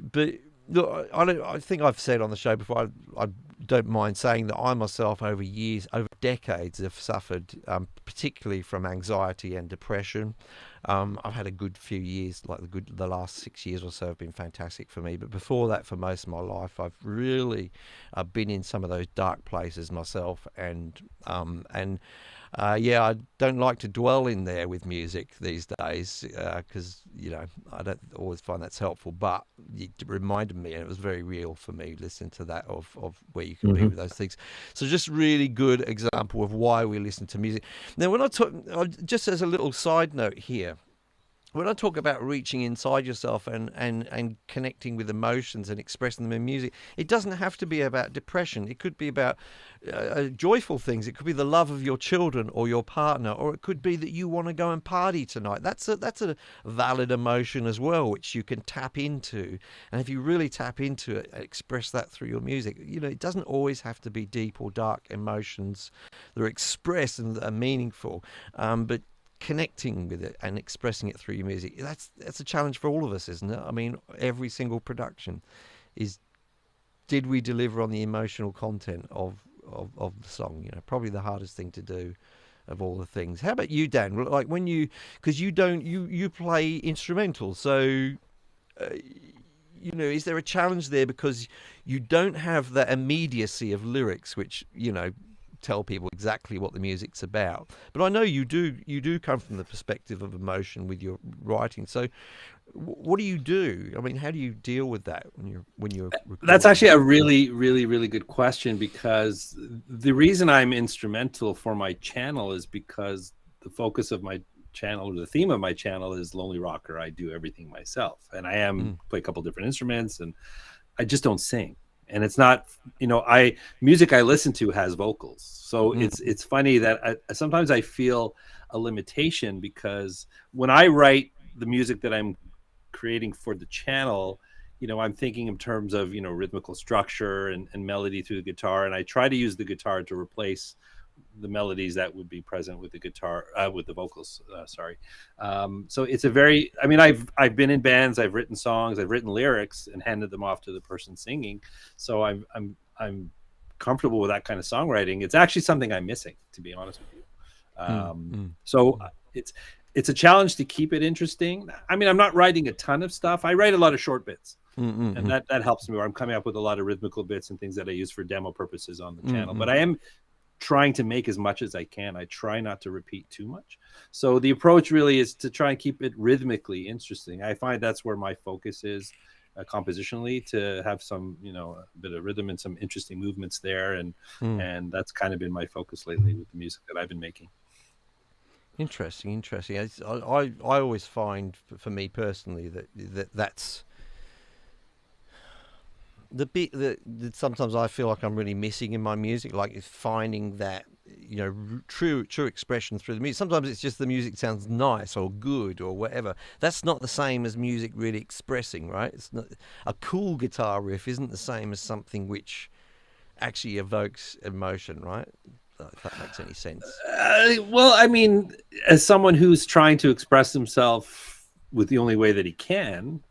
look, I think I've said on the show before, I don't mind saying that I myself over decades have suffered, particularly from anxiety and depression. I've had a good few years, like the last 6 years or so have been fantastic for me. But before that, for most of my life, I've really been in some of those dark places myself, and I don't like to dwell in there with music these days because, you know, I don't always find that's helpful. But it reminded me, and it was very real for me, listening to that of where you can be with those things. So just really good example of why we listen to music. Now, when I talk, just as a little side note here, when I talk about reaching inside yourself and connecting with emotions and expressing them in music, it doesn't have to be about depression. It could be about joyful things. It could be the love of your children or your partner, or it could be that you want to go and party tonight. That's a valid emotion as well, which you can tap into. And if you really tap into it, express that through your music. You know, it doesn't always have to be deep or dark emotions that are expressed and are meaningful, but connecting with it and expressing it through your music, that's a challenge for all of us, isn't it? I mean, every single production is, did we deliver on the emotional content of the song? You know, probably the hardest thing to do of all the things. How about you, Dan? Like when because you play instrumental, so you know, is there a challenge there because you don't have that immediacy of lyrics, which, you know, tell people exactly what the music's about? But I know you do come from the perspective of emotion with your writing. So what do you do? I mean, how do you deal with that when you're recording? That's actually a really, really, really good question, because the reason I'm instrumental for my channel is because the focus of my channel, or the theme of my channel, is lonely rocker. I do everything myself, and I play a couple different instruments, and I just don't sing. And it's not, you know, music I listen to has vocals. So it's funny that sometimes I feel a limitation, because when I write the music that I'm creating for the channel, you know, I'm thinking in terms of, you know, rhythmical structure and melody through the guitar. And I try to use the guitar to replace the melodies that would be present with the guitar, with the vocals, so it's a very, I mean, I've been in bands, I've written songs, I've written lyrics and handed them off to the person singing. So I'm comfortable with that kind of songwriting. It's actually something I'm missing, to be honest with you. So it's a challenge to keep it interesting. I mean, I'm not writing a ton of stuff. I write a lot of short bits. And that helps me, where I'm coming up with a lot of rhythmical bits and things that I use for demo purposes on the channel. But I am trying to make as much as I can. I try not to repeat too much. So the approach really is to try and keep it rhythmically interesting. I find that's where my focus is, compositionally, to have some, you know, a bit of rhythm and some interesting movements there. And that's kind of been my focus lately with the music that I've been making. Interesting. I always find, for me personally, that's the bit that sometimes I feel like I'm really missing in my music, like is finding that, you know, true expression through the music. Sometimes it's just the music sounds nice or good or whatever. That's not the same as music really expressing, right? It's not, a cool guitar riff isn't the same as something which actually evokes emotion, right? If that makes any sense. Well, I mean, as someone who's trying to express himself with the only way that he can,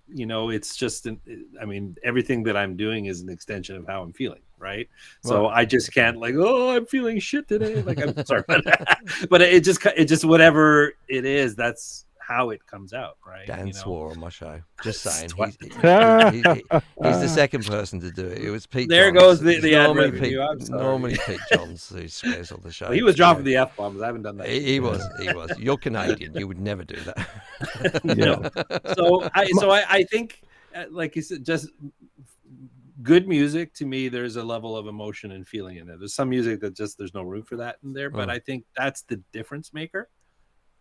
it's just, I mean, everything that I'm doing is an extension of how I'm feeling, right? So I just can't I'm feeling shit today. Like, I'm sorry, but it just whatever it is, that's how it comes out, right? Dan swore on my show. Just saying, he's the second person to do it. It was Pete. There Johns. goes the ad revenue. Normally Pete Johns who swears on the show. Well, he was dropping the F-bombs. I haven't done that. He was. You're Canadian. You would never do that. No. So I think, like you said, just good music, to me, there's a level of emotion and feeling in there. There's some music that just there's no room for that in there, but I think that's the difference maker.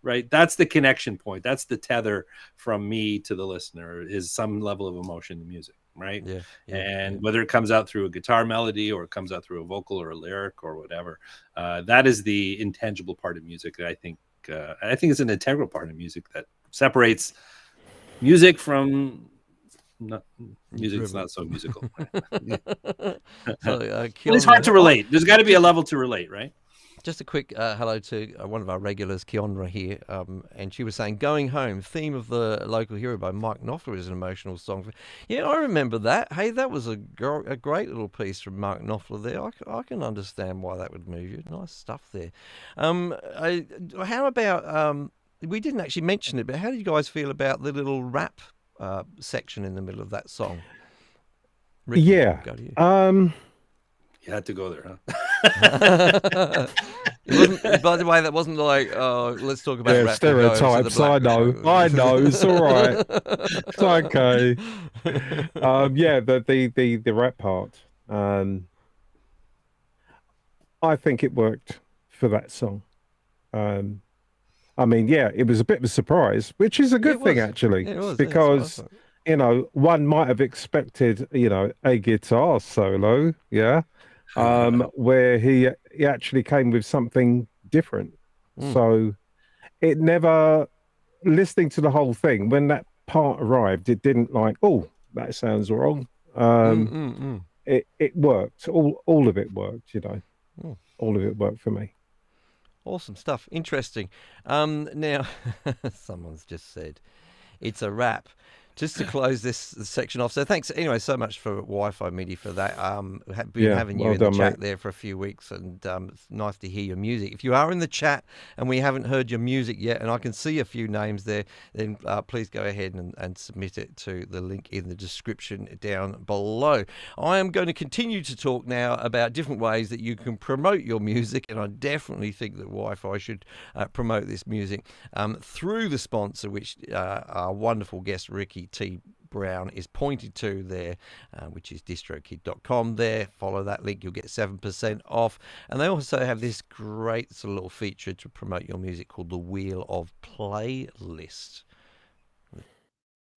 Right, that's the connection point. That's the tether from me to the listener, is some level of emotion in music, right? And whether it comes out through a guitar melody or it comes out through a vocal or a lyric or whatever, that is the intangible part of music that I think it's an integral part of music that separates music from music. It's not so musical. It's hard to relate. There's got to be a level to relate, right? Just a quick hello to one of our regulars, Keonra here, and she was saying, "Going Home," theme of the local hero by Mike Knopfler, is an emotional song. Yeah, I remember that. Hey, that was a great little piece from Mark Knopfler there. I can understand why that would move you. Nice stuff there. How about, we didn't actually mention it, but how do you guys feel about the little rap section in the middle of that song? Ricky, yeah. Go to you. You had to go there, huh? By the way, that wasn't like, oh, let's talk about rap stereotypes. I know. It's all right. It's okay. The rap part. I think it worked for that song. I mean, yeah, it was a bit of a surprise, which is a good thing actually, because one might have expected a guitar solo, where he actually came with something different. So it never, listening to the whole thing, when that part arrived, it didn't that sounds wrong. It worked. All of it worked, all of it worked for me. Awesome stuff. Interesting. Now, someone's just said it's a wrap. Just to close this section off. So thanks anyway so much for Wi-Fi MIDI for that. Been having you in the chat there for a few weeks, and it's nice to hear your music. If you are in the chat and we haven't heard your music yet, and I can see a few names there, then please go ahead and submit it to the link in the description down below. I am going to continue to talk now about different ways that you can promote your music, and I definitely think that Wi-Fi should promote this music through the sponsor, which our wonderful guest Ricky T. Brown is pointed to there, which is distrokid.com. There, follow that link, you'll get 7% off. And they also have this great sort of little feature to promote your music called the Wheel of Playlist.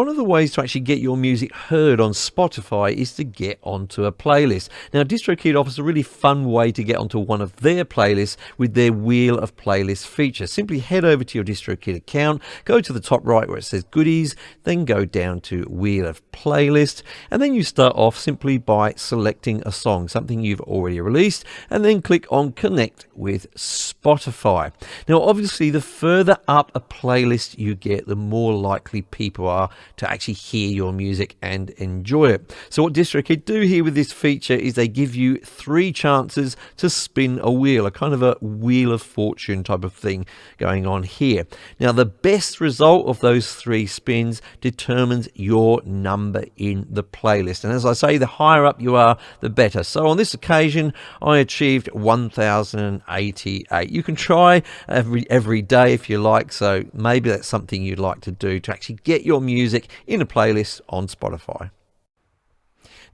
One of the ways to actually get your music heard on Spotify is to get onto a playlist. Now, DistroKid offers a really fun way to get onto one of their playlists with their Wheel of Playlist feature. Simply head over to your DistroKid account, go to the top right where it says Goodies, then go down to Wheel of Playlist, and then you start off simply by selecting a song, something you've already released, and then click on Connect with Spotify. Now, obviously, the further up a playlist you get, the more likely people are to actually hear your music and enjoy it. So what DistroKid do here with this feature is they give you 3 chances to spin a wheel, a kind of a wheel of fortune type of thing going on here. Now, the best result of those 3 spins determines your number in the playlist. And as I say, the higher up you are, the better. So on this occasion, I achieved 1,088. You can try every day if you like. So maybe that's something you'd like to do to actually get your music in a playlist on Spotify.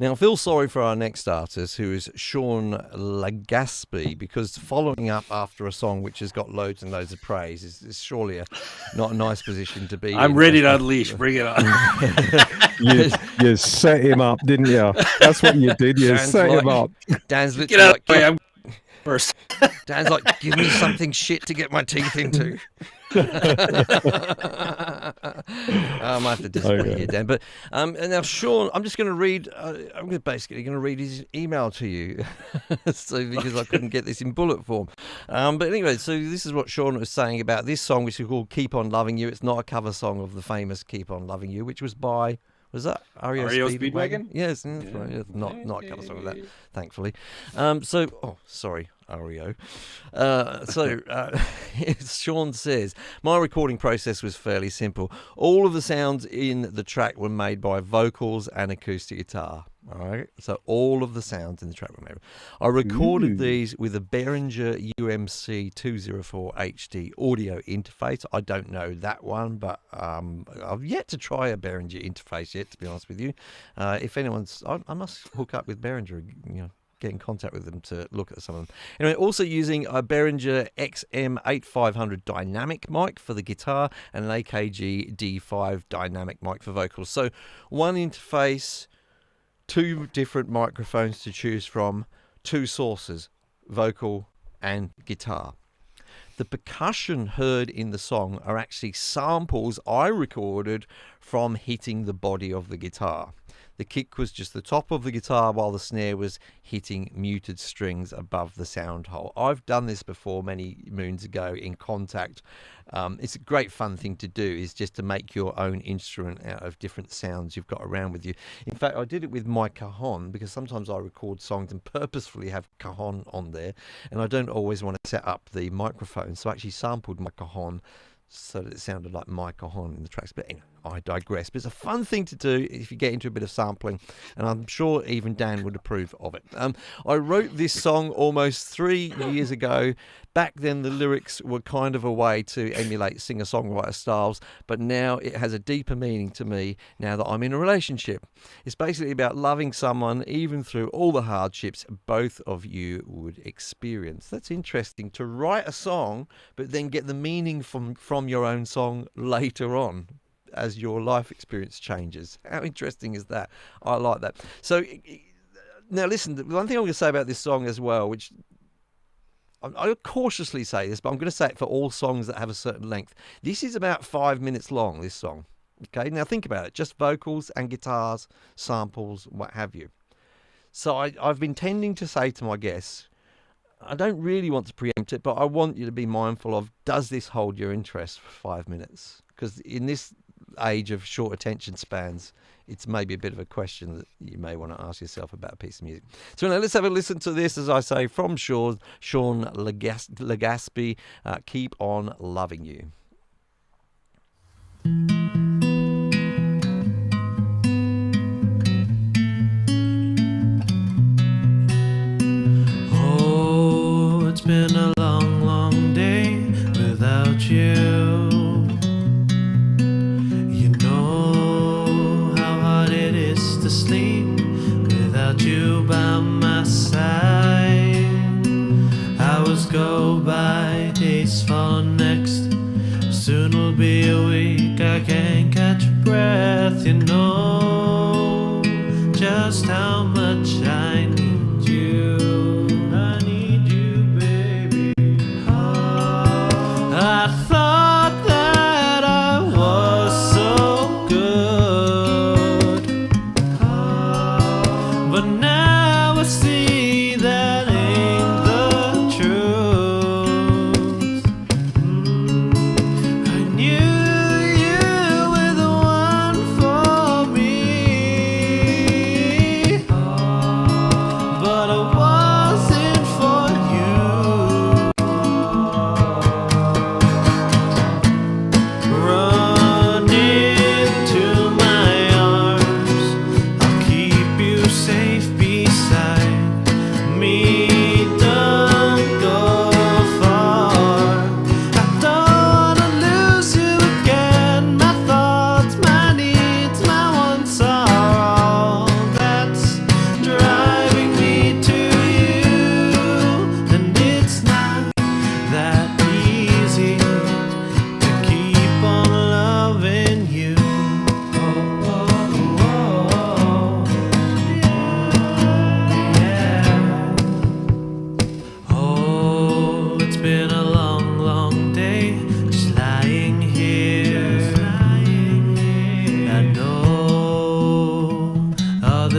Now, I feel sorry for our next artist, who is Sean Legaspi, because following up after a song which has got loads and loads of praise is surely not a nice position to be in. I'm ready to unleash. Bring it on. you set him up, didn't you? That's what you did. You set him up. Dan's Get out of the way. I'm first. Dan's like, give me something shit to get my teeth into. I might have to disappoint you, Dan. But and now, Sean, I'm just going to read. Basically going to read his email to you, because I couldn't get this in bullet form. But anyway, so this is what Sean was saying about this song, which is called "Keep on Loving You." It's not a cover song of the famous "Keep on Loving You," which was by. Was that REO Speedwagon? Yes, that's right. It's not a cover song of that, thankfully. Sorry, REO. Sean says, my recording process was fairly simple. All of the sounds in the track were made by vocals and acoustic guitar. All right, so all of the sounds in the track were made. I recorded these with a Behringer UMC 204 HD audio interface. I don't know that one, but I've yet to try a Behringer interface yet, to be honest with you. If anyone's, I must hook up with Behringer, get in contact with them to look at some of them. Anyway, also using a Behringer XM8500 dynamic mic for the guitar and an AKG D5 dynamic mic for vocals. So one interface, 2 different microphones to choose from, 2 sources, vocal and guitar. The percussion heard in the song are actually samples I recorded from hitting the body of the guitar. The kick was just the top of the guitar while the snare was hitting muted strings above the sound hole. I've done this before many moons ago in Contact. It's a great fun thing to do, is just to make your own instrument out of different sounds you've got around with you. In fact, I did it with my cajon, because sometimes I record songs and purposefully have cajon on there, and I don't always want to set up the microphone, so I actually sampled my cajon so that it sounded like my cajon in the tracks. But anyway, I digress. But it's a fun thing to do if you get into a bit of sampling, and I'm sure even Dan would approve of it. I wrote this song almost 3 years ago. Back then, the lyrics were kind of a way to emulate singer-songwriter styles, but now it has a deeper meaning to me now that I'm in a relationship. It's basically about loving someone even through all the hardships both of you would experience. That's interesting, to write a song, but then get the meaning from your own song later on, as your life experience changes. How interesting is that? I like that. So now listen, the one thing I'm going to say about this song as well, which I'll cautiously say this, but I'm going to say it for all songs that have a certain length. This is about 5 minutes long, this song. Okay, now think about it. Just vocals and guitars, samples, what have you. So I've been tending to say to my guests, I don't really want to preempt it, but I want you to be mindful of, does this hold your interest for 5 minutes? Because in this age of short attention spans, it's maybe a bit of a question that you may want to ask yourself about a piece of music. So now let's have a listen to this, as I say, from Sean Legaspi, Keep on Loving You. Oh, it's been a long, long day without you. To sleep without you by my side. Hours go by, days fall next. Soon will be a week, I can't catch a breath. You know just how much I need you. I need you, baby. Oh, I thought that I was so good, but now I see that ain't the truth. I knew you were the one for me,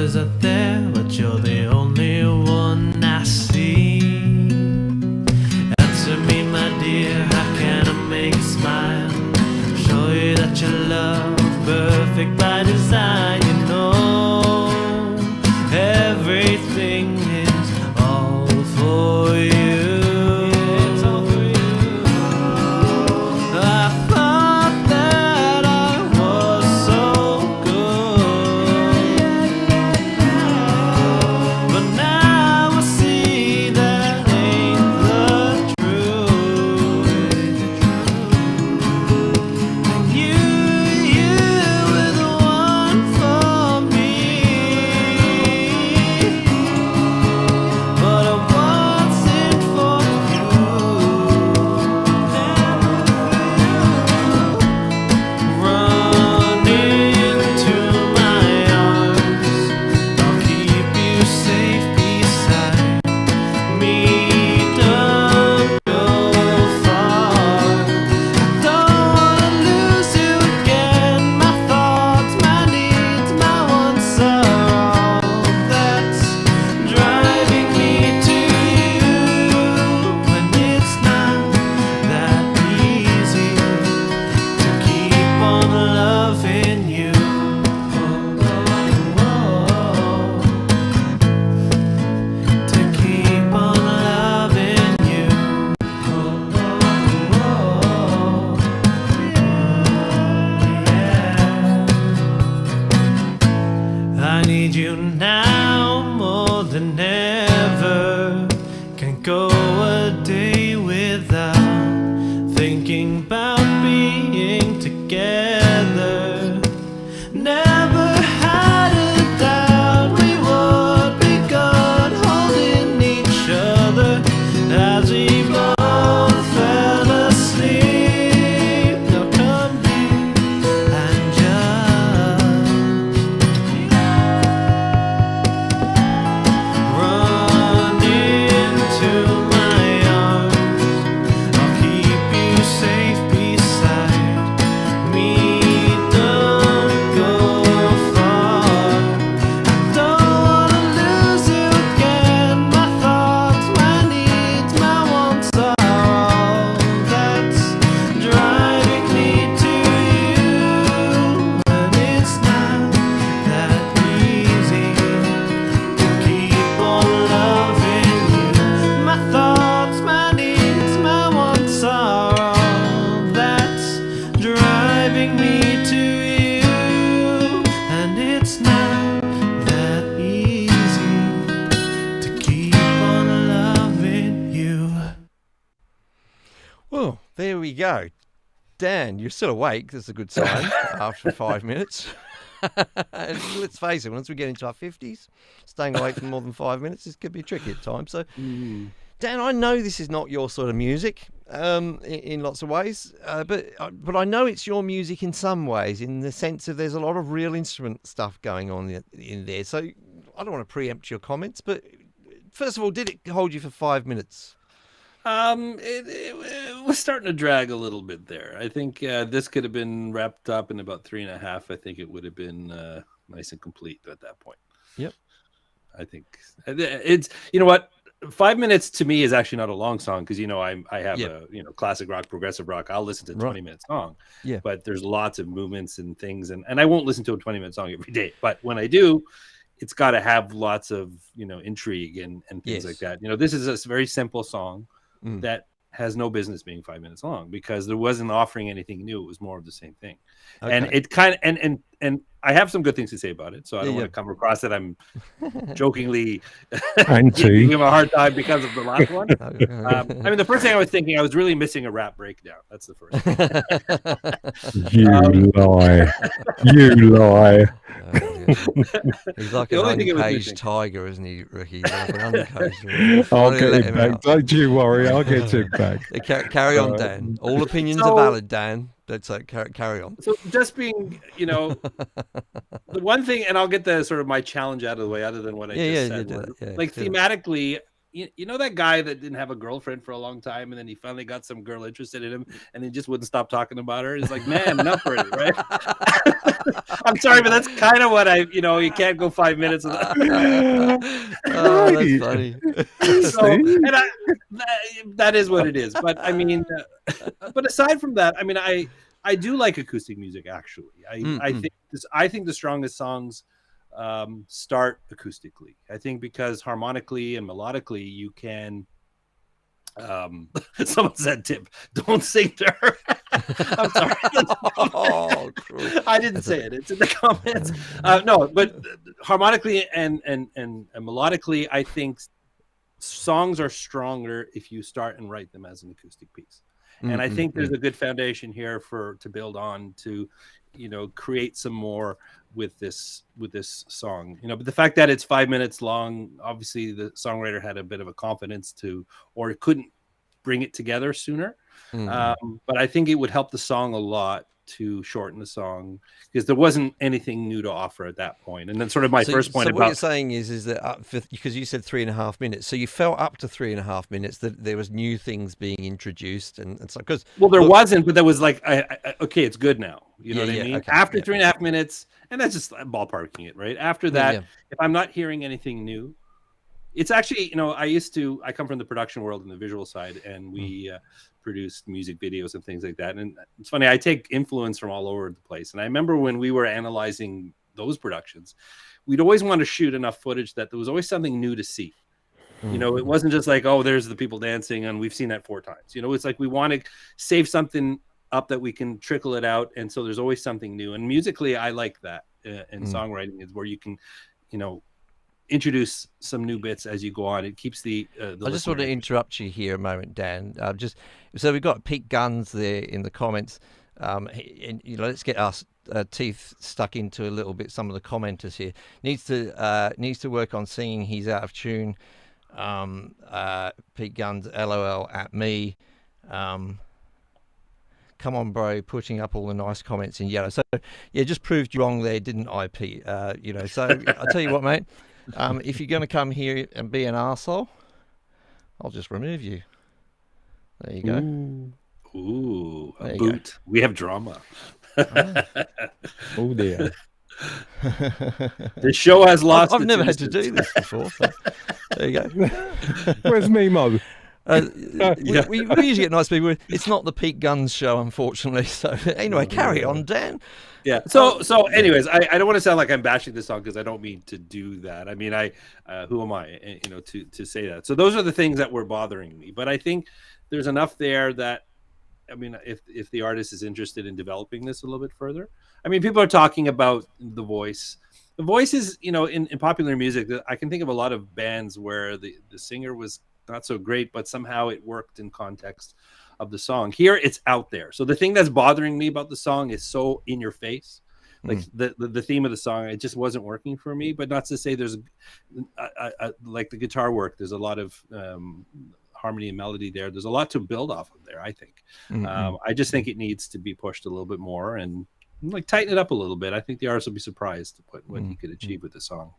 others out there, but you're the only one I see. Answer me, my dear, how can I make you smile? Show you that your love perfect by design. You know everything is all for you. It's all for you. I thought that I was so good, but now I see that ain't the truth. And you were the one for me, but I wasn't for you. Run into my arms, I'll keep you safe beside me. Don't go far, don't wanna lose you again. My thoughts, my needs, my wants are all that's driving me to you. When it's not that easy to keep on loving you. To keep on loving you. I need you now more than ever. Can't go a day without thinking about being together. Never had a doubt we would be good, holding each other as we both fell asleep. Now come here and just run into my arms. I'll keep you safe beside me. Don't go far, don't wanna lose you again. My thoughts, my needs, my wants are all that's driving me to you. And it's not that easy to keep on loving you. My thoughts, my needs, my wants are all that's driving me to you. And it's not that easy to keep on loving you. Well, there we go. Dan, you're still awake. That's a good sign after 5 minutes. And let's face it, once we get into our 50s, staying awake for more than 5 minutes, this could be tricky at times. So, Dan, I know this is not your sort of music in lots of ways, but I know it's your music in some ways, in the sense of there's a lot of real instrument stuff going on in there. So I don't want to preempt your comments, but first of all, did it hold you for 5 minutes? It was starting to drag a little bit there. I think this could have been wrapped up in about 3.5. I think it would have been nice and complete at that point. Yep. I think it's, you know what, 5 minutes to me is actually not a long song, because I have Yep. a classic rock, progressive rock. I'll listen to a 20-minute song. Yeah. But there's lots of movements and things, and I won't listen to a 20-minute song every day. But when I do, it's got to have lots of intrigue and things like that. This is a very simple song that has no business being 5 minutes long, because there wasn't offering anything new. It was more of the same thing. Okay. And it kind of and I have some good things to say about it, so I don't want to come across that I'm jokingly giving him a hard time because of the last one. I mean, the first thing I was thinking, I was really missing a rap breakdown. That's the first thing. You lie. You lie. He's like The an only thing it was uncaged missing. tiger, isn't he, Ricky? He's like an uncaged. I'll Gotta get let him him back. out. Don't you worry. I'll get him back. Carry on, Dan. All opinions are valid, Dan. That's carry on. So just being, the one thing, and I'll get the sort of my challenge out of the way, other than what I just said. Like thematically, you know that guy that didn't have a girlfriend for a long time, and then he finally got some girl interested in him, and he just wouldn't stop talking about her. He's like, man, enough already, right? I'm sorry, but that's kind of what you can't go 5 minutes without. Oh, that's funny. So, and that is what it is. But I mean, but aside from that, I mean, I do like acoustic music. Actually, I think the strongest songs start acoustically. I think because harmonically and melodically you can someone said, Tip, don't sing to her. I'm sorry. Oh, I didn't say it. It's in the comments. No, but harmonically and melodically, I think songs are stronger if you start and write them as an acoustic piece. And I think there's a good foundation here to build on to, create some more with this song. But the fact that it's 5 minutes long, obviously the songwriter had a bit of a confidence or couldn't bring it together sooner. But I think it would help the song a lot to shorten the song because there wasn't anything new to offer at that point. And then sort of my first point what you're saying is that because you said 3.5 minutes, so you felt up to 3.5 minutes that there was new things being introduced, and so because there wasn't, but that was like, okay, it's good now. You know what I mean? Okay, after 3.5 minutes, and that's just ballparking it, right? After that, if I'm not hearing anything new, it's actually, I come from the production world and the visual side, and we produced music videos and things like that. And it's funny, I take influence from all over the place. And I remember when we were analyzing those productions, we'd always want to shoot enough footage that there was always something new to see. It wasn't just like, oh, there's the people dancing and we've seen that 4 times. It's like we want to save something up that we can trickle it out. And so there's always something new. And musically, I like that. And songwriting is where you can, introduce some new bits as you go on. It keeps the I just want to interrupt you here a moment, Dan. So we've got Pete Guns there in the comments. And, let's get our teeth stuck into a little bit. Some of the commenters here needs to work on singing. He's out of tune. Pete Guns, LOL at me. Come on, bro, putting up all the nice comments in yellow. So yeah, just proved you wrong there, didn't I, Pete? So I'll tell you what, mate. If you're going to come here and be an arsehole, I'll just remove you. There you go. Ooh, a boot. We have drama. Oh dear. The show has lost. I've never had to do this before. So there you go. Where's Mimo? We usually get nice people. It's not the Pete Guns show, unfortunately. So anyway, carry on, Dan. Yeah. So anyways, I don't want to sound like I'm bashing this song because I don't mean to do that. I mean, who am I, to say that? So those are the things that were bothering me. But I think there's enough there that, I mean, if the artist is interested in developing this a little bit further, I mean, people are talking about the voice. The voice is, in popular music, I can think of a lot of bands where the singer was not so great, but somehow it worked in context of the song. Here it's out there. So the thing that's bothering me about the song is so in your face. Like the theme of the song, it just wasn't working for me. But not to say there's like the guitar work, there's a lot of harmony and melody there. There's a lot to build off of there, I think. I just think it needs to be pushed a little bit more and like tighten it up a little bit. I think the artist will be surprised what he could achieve with the song.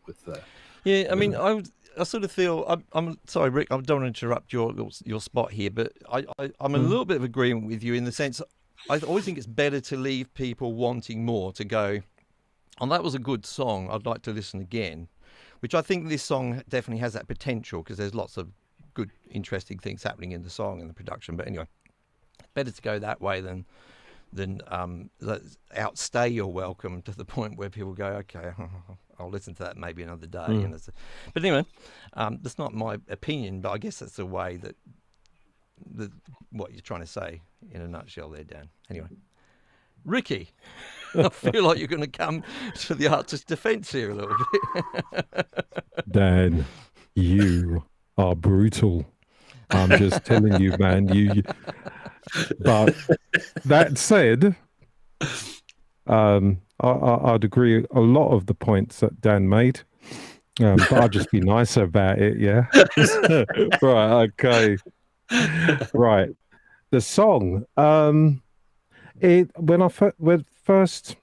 I mean, I sort of feel I'm sorry, Rick. I don't want to interrupt your spot here, but I'm a little bit of agreement with you in the sense I always think it's better to leave people wanting more to go. And that was a good song. I'd like to listen again, which I think this song definitely has that potential because there's lots of good, interesting things happening in the song and the production. But anyway, better to go that way than outstay your welcome to the point where people go, okay, I'll listen to that maybe another day. But anyway, that's not my opinion, but I guess that's the way that what you're trying to say in a nutshell there, Dan. Anyway, Ricky, I feel like you're going to come to the artist's defense here a little bit. Dan, you are brutal. I'm just telling you, man. But that said, I'd agree a lot of the points that Dan made, but I'll just be nicer about it. Yeah. Right. Okay. Right. The song. When first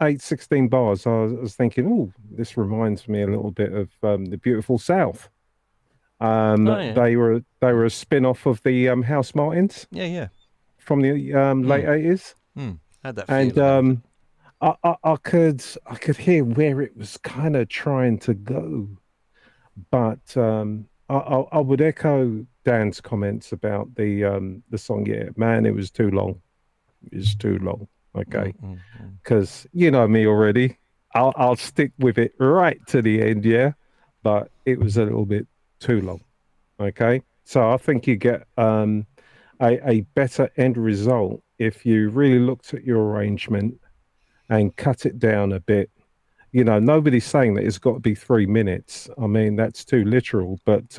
8-16 bars, I was thinking, oh, this reminds me a little bit of the Beautiful South. Oh, yeah. They were a spin-off of the House Martins Yeah. from the late 80s. Had that And feeling. I could hear where it was kind of trying to go, but I would echo Dan's comments about the song. Yeah, man, it was too long. It was too long. Okay, because you know me already. I'll stick with it right to the end. Yeah, but it was a little bit too long. Okay, so I think you get a better end result if you really looked at your arrangement and cut it down a bit. You know, nobody's saying that it's got to be 3 minutes. I mean, that's too literal, but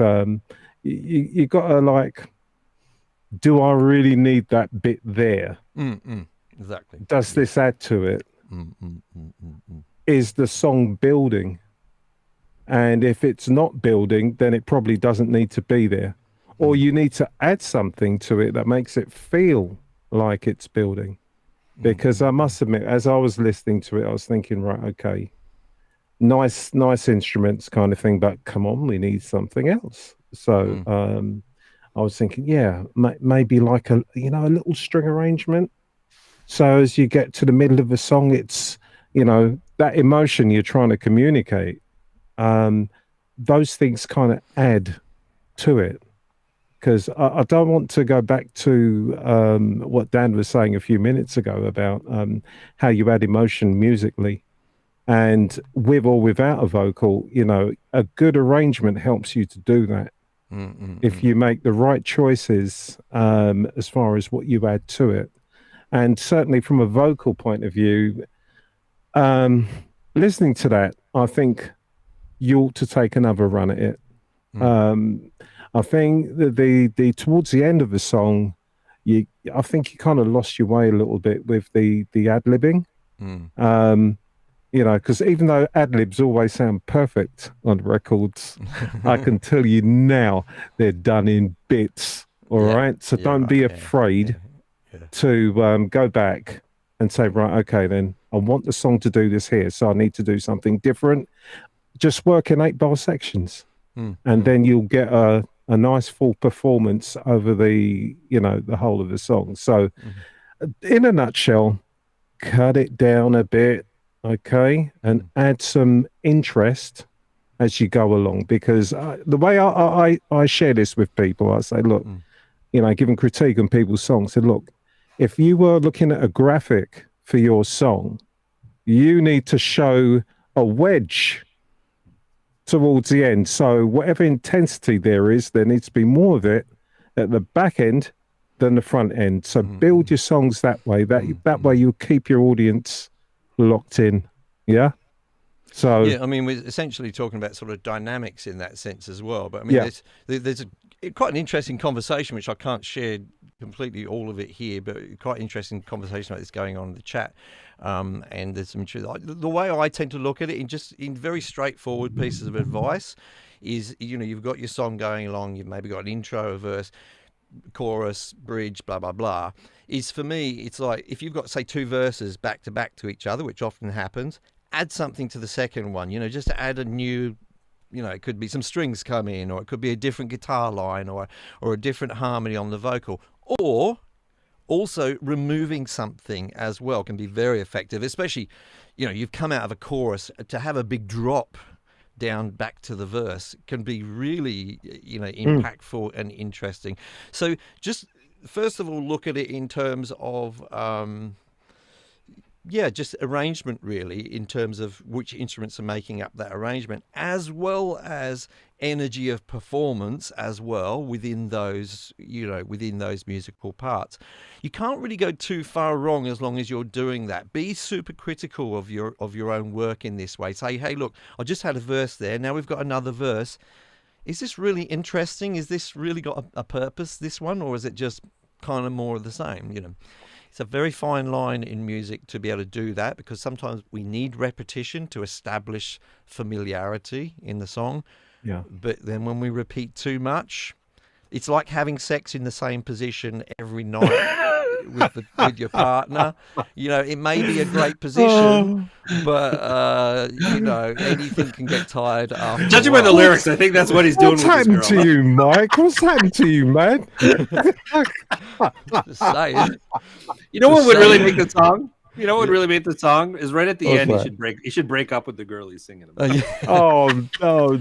you got to like, do I really need that bit there? Exactly. Does this add to it? Is the song building? And if it's not building, then it probably doesn't need to be there. Or you need to add something to it that makes it feel like it's building. Because I must admit, as I was listening to it, I was thinking, right, okay, nice instruments kind of thing, but come on, we need something else. So I was thinking, yeah, maybe like a little string arrangement. So as you get to the middle of a song, it's, that emotion you're trying to communicate. Those things kind of add to it. Because I don't want to go back to what Dan was saying a few minutes ago about how you add emotion musically. And with or without a vocal, a good arrangement helps you to do that. If you make the right choices as far as what you add to it. And certainly from a vocal point of view, listening to that, I think you ought to take another run at it. I think that the towards the end of the song, I think you kind of lost your way a little bit with the ad-libbing. Because even though ad-libs always sound perfect on records, I can tell you now they're done in bits. All right, so don't be afraid to go back and say, right, okay, then I want the song to do this here, so I need to do something different. Just work in 8-bar sections, and then you'll get a nice full performance over the whole of the song. So, in a nutshell, cut it down a bit, okay, and add some interest as you go along. Because the way I share this with people, I say, look, giving critique on people's songs, I said, look, if you were looking at a graphic for your song, you need to show a wedge towards the end. So whatever intensity there is, there needs to be more of it at the back end than the front end. So build your songs that way. That way you'll keep your audience locked in. Yeah. So yeah, I mean, we're essentially talking about sort of dynamics in that sense as well. But I mean, there's quite an interesting conversation, which I can't share completely all of it here, but quite interesting conversation like this going on in the chat. And there's some truth. The way I tend to look at it, in very straightforward pieces of advice, is you've got your song going along, you've maybe got an intro, a verse, chorus, bridge, blah blah blah. Is for me, it's like if you've got say 2 verses back to back to each other, which often happens, add something to the second one. Just to add a new. It could be some strings come in, or it could be a different guitar line, or a different harmony on the vocal, or also removing something as well can be very effective, especially, you've come out of a chorus, to have a big drop down back to the verse can be really, impactful and interesting. So just first of all, look at it in terms of, just arrangement really, in terms of which instruments are making up that arrangement, as well as energy of performance as well within those, within those musical parts. You can't really go too far wrong as long as you're doing that. Be super critical of your own work in this way. Say, hey, look, I just had a verse there. Now we've got another verse. Is this really interesting? Is this really got a purpose, this one, or is it just kind of more of the same, It's a very fine line in music to be able to do that, because sometimes we need repetition to establish familiarity in the song. Yeah. But then when we repeat too much, it's like having sex in the same position every night with your partner. You know, it may be a great position, but you know, anything can get tired after. Judging by the lyrics, I think that's what he's doing with What's this happened girl. to you, Mike? What's happened to you, man? Just saying. You know what Just would really saying. make the song? You know what would really make the song is right at the What's end. that? He should break up with the girl he's singing about. Yeah. Oh no!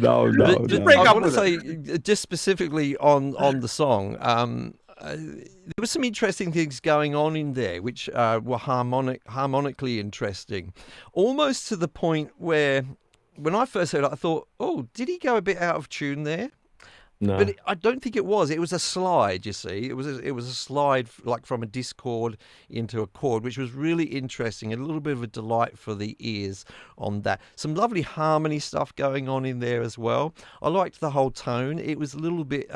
Just break I up want to with say, just specifically on the song, there were some interesting things going on in there, which were harmonically interesting, almost to the point where, when I first heard it, I thought, "Oh, did he go a bit out of tune there?" No. But I don't think it was. It was a slide, you see. It was a slide like from a discord into a chord, which was really interesting. A little bit of a delight for the ears on that. Some lovely harmony stuff going on in there as well. I liked the whole tone. It was a little bit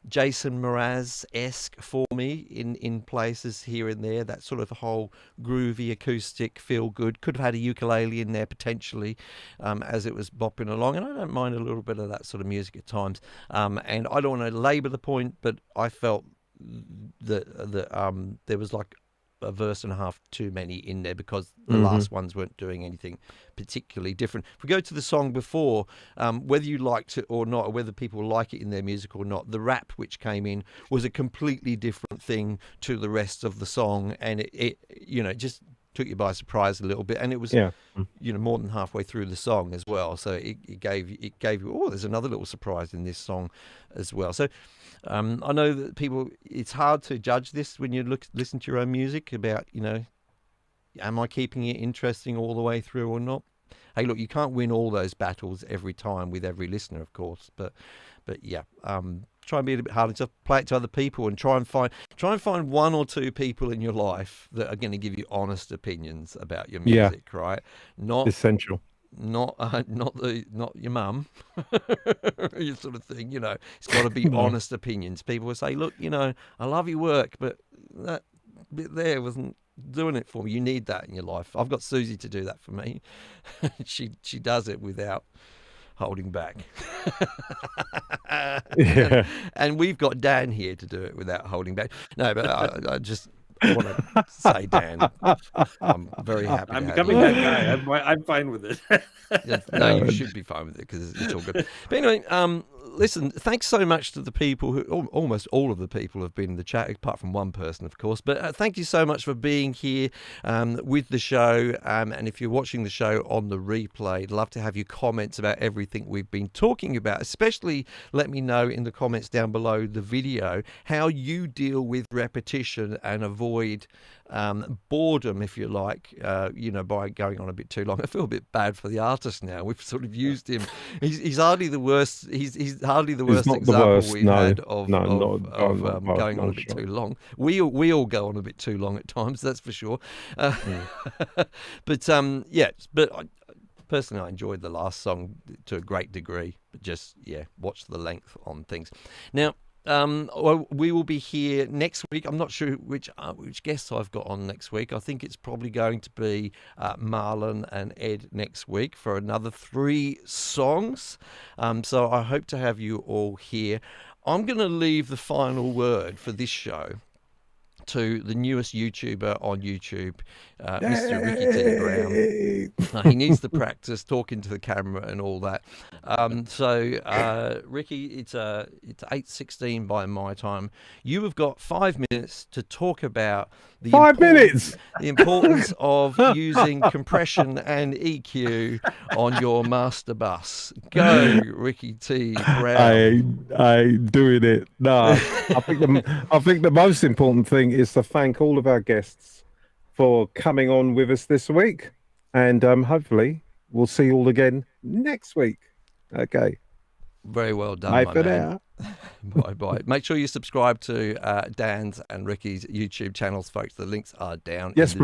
Jason Mraz-esque for me in places here and there. That sort of whole groovy acoustic feel good. Could have had a ukulele in there potentially as it was bopping along, and I don't mind a little bit of that sort of music at times. And I don't want to labour the point, but I felt that there was like a verse and a half too many in there because the last ones weren't doing anything particularly different. If we go to the song before, whether you liked it or not, or whether people like it in their music or not, the rap which came in was a completely different thing to the rest of the song, and it you know, just took you by surprise a little bit, and it was you know, more than halfway through the song as well, so it gave you, oh, there's another little surprise in this song as well. So I know that people, it's hard to judge this when you listen to your own music about, you know, am I keeping it interesting all the way through or not? Hey, look, you can't win all those battles every time with every listener, of course, but yeah, try and be a bit harder. Just play it to other people and try and find one or two people in your life that are going to give you honest opinions about your music, right? Not essential. Not your mum, you sort of thing. You know, it's got to be honest opinions. People will say, look, you know, I love your work, but that bit there wasn't doing it for me. You need that in your life. I've got Susie to do that for me. she does it without holding back. And we've got Dan here to do it without holding back. No, but I just want to say, Dan, I'm very happy. I'm becoming that guy. I'm fine with it. No, you should be fine with it because it's all good. But anyway, listen, thanks so much to the people who, almost all of the people have been in the chat, apart from one person, of course. But thank you so much for being here with the show. And if you're watching the show on the replay, I'd love to have your comments about everything we've been talking about. Especially let me know in the comments down below the video how you deal with repetition and avoid boredom, if you like, you know, by going on a bit too long. I feel a bit bad for the artist now. We've sort of used him. He's hardly the worst. He's hardly the worst example we've had of going on a bit too long. We all go on a bit too long at times, that's for sure. But yeah, but personally, I enjoyed the last song to a great degree. But just watch the length on things. Now, well, we will be here next week. I'm not sure which guests I've got on next week. I think it's probably going to be Marlon and Ed next week for another 3 songs. So I hope to have you all here. I'm going to leave the final word for this show to the newest YouTuber on YouTube, Mr. Ricky T. Brown. He needs to practice talking to the camera and all that. So, Ricky, it's 8:16 by my time. You have got 5 minutes to talk about the 5 minutes. The importance of using compression and EQ on your master bus. Go, Ricky T. Brown. I ain't doing it. No, I think the most important thing is to thank all of our guests for coming on with us this week, and hopefully we'll see you all again next week. Okay. Very well done, bye my for man. now. Bye. Make sure you subscribe to Dan's and Ricky's YouTube channels, folks. The links are down. Yes, in the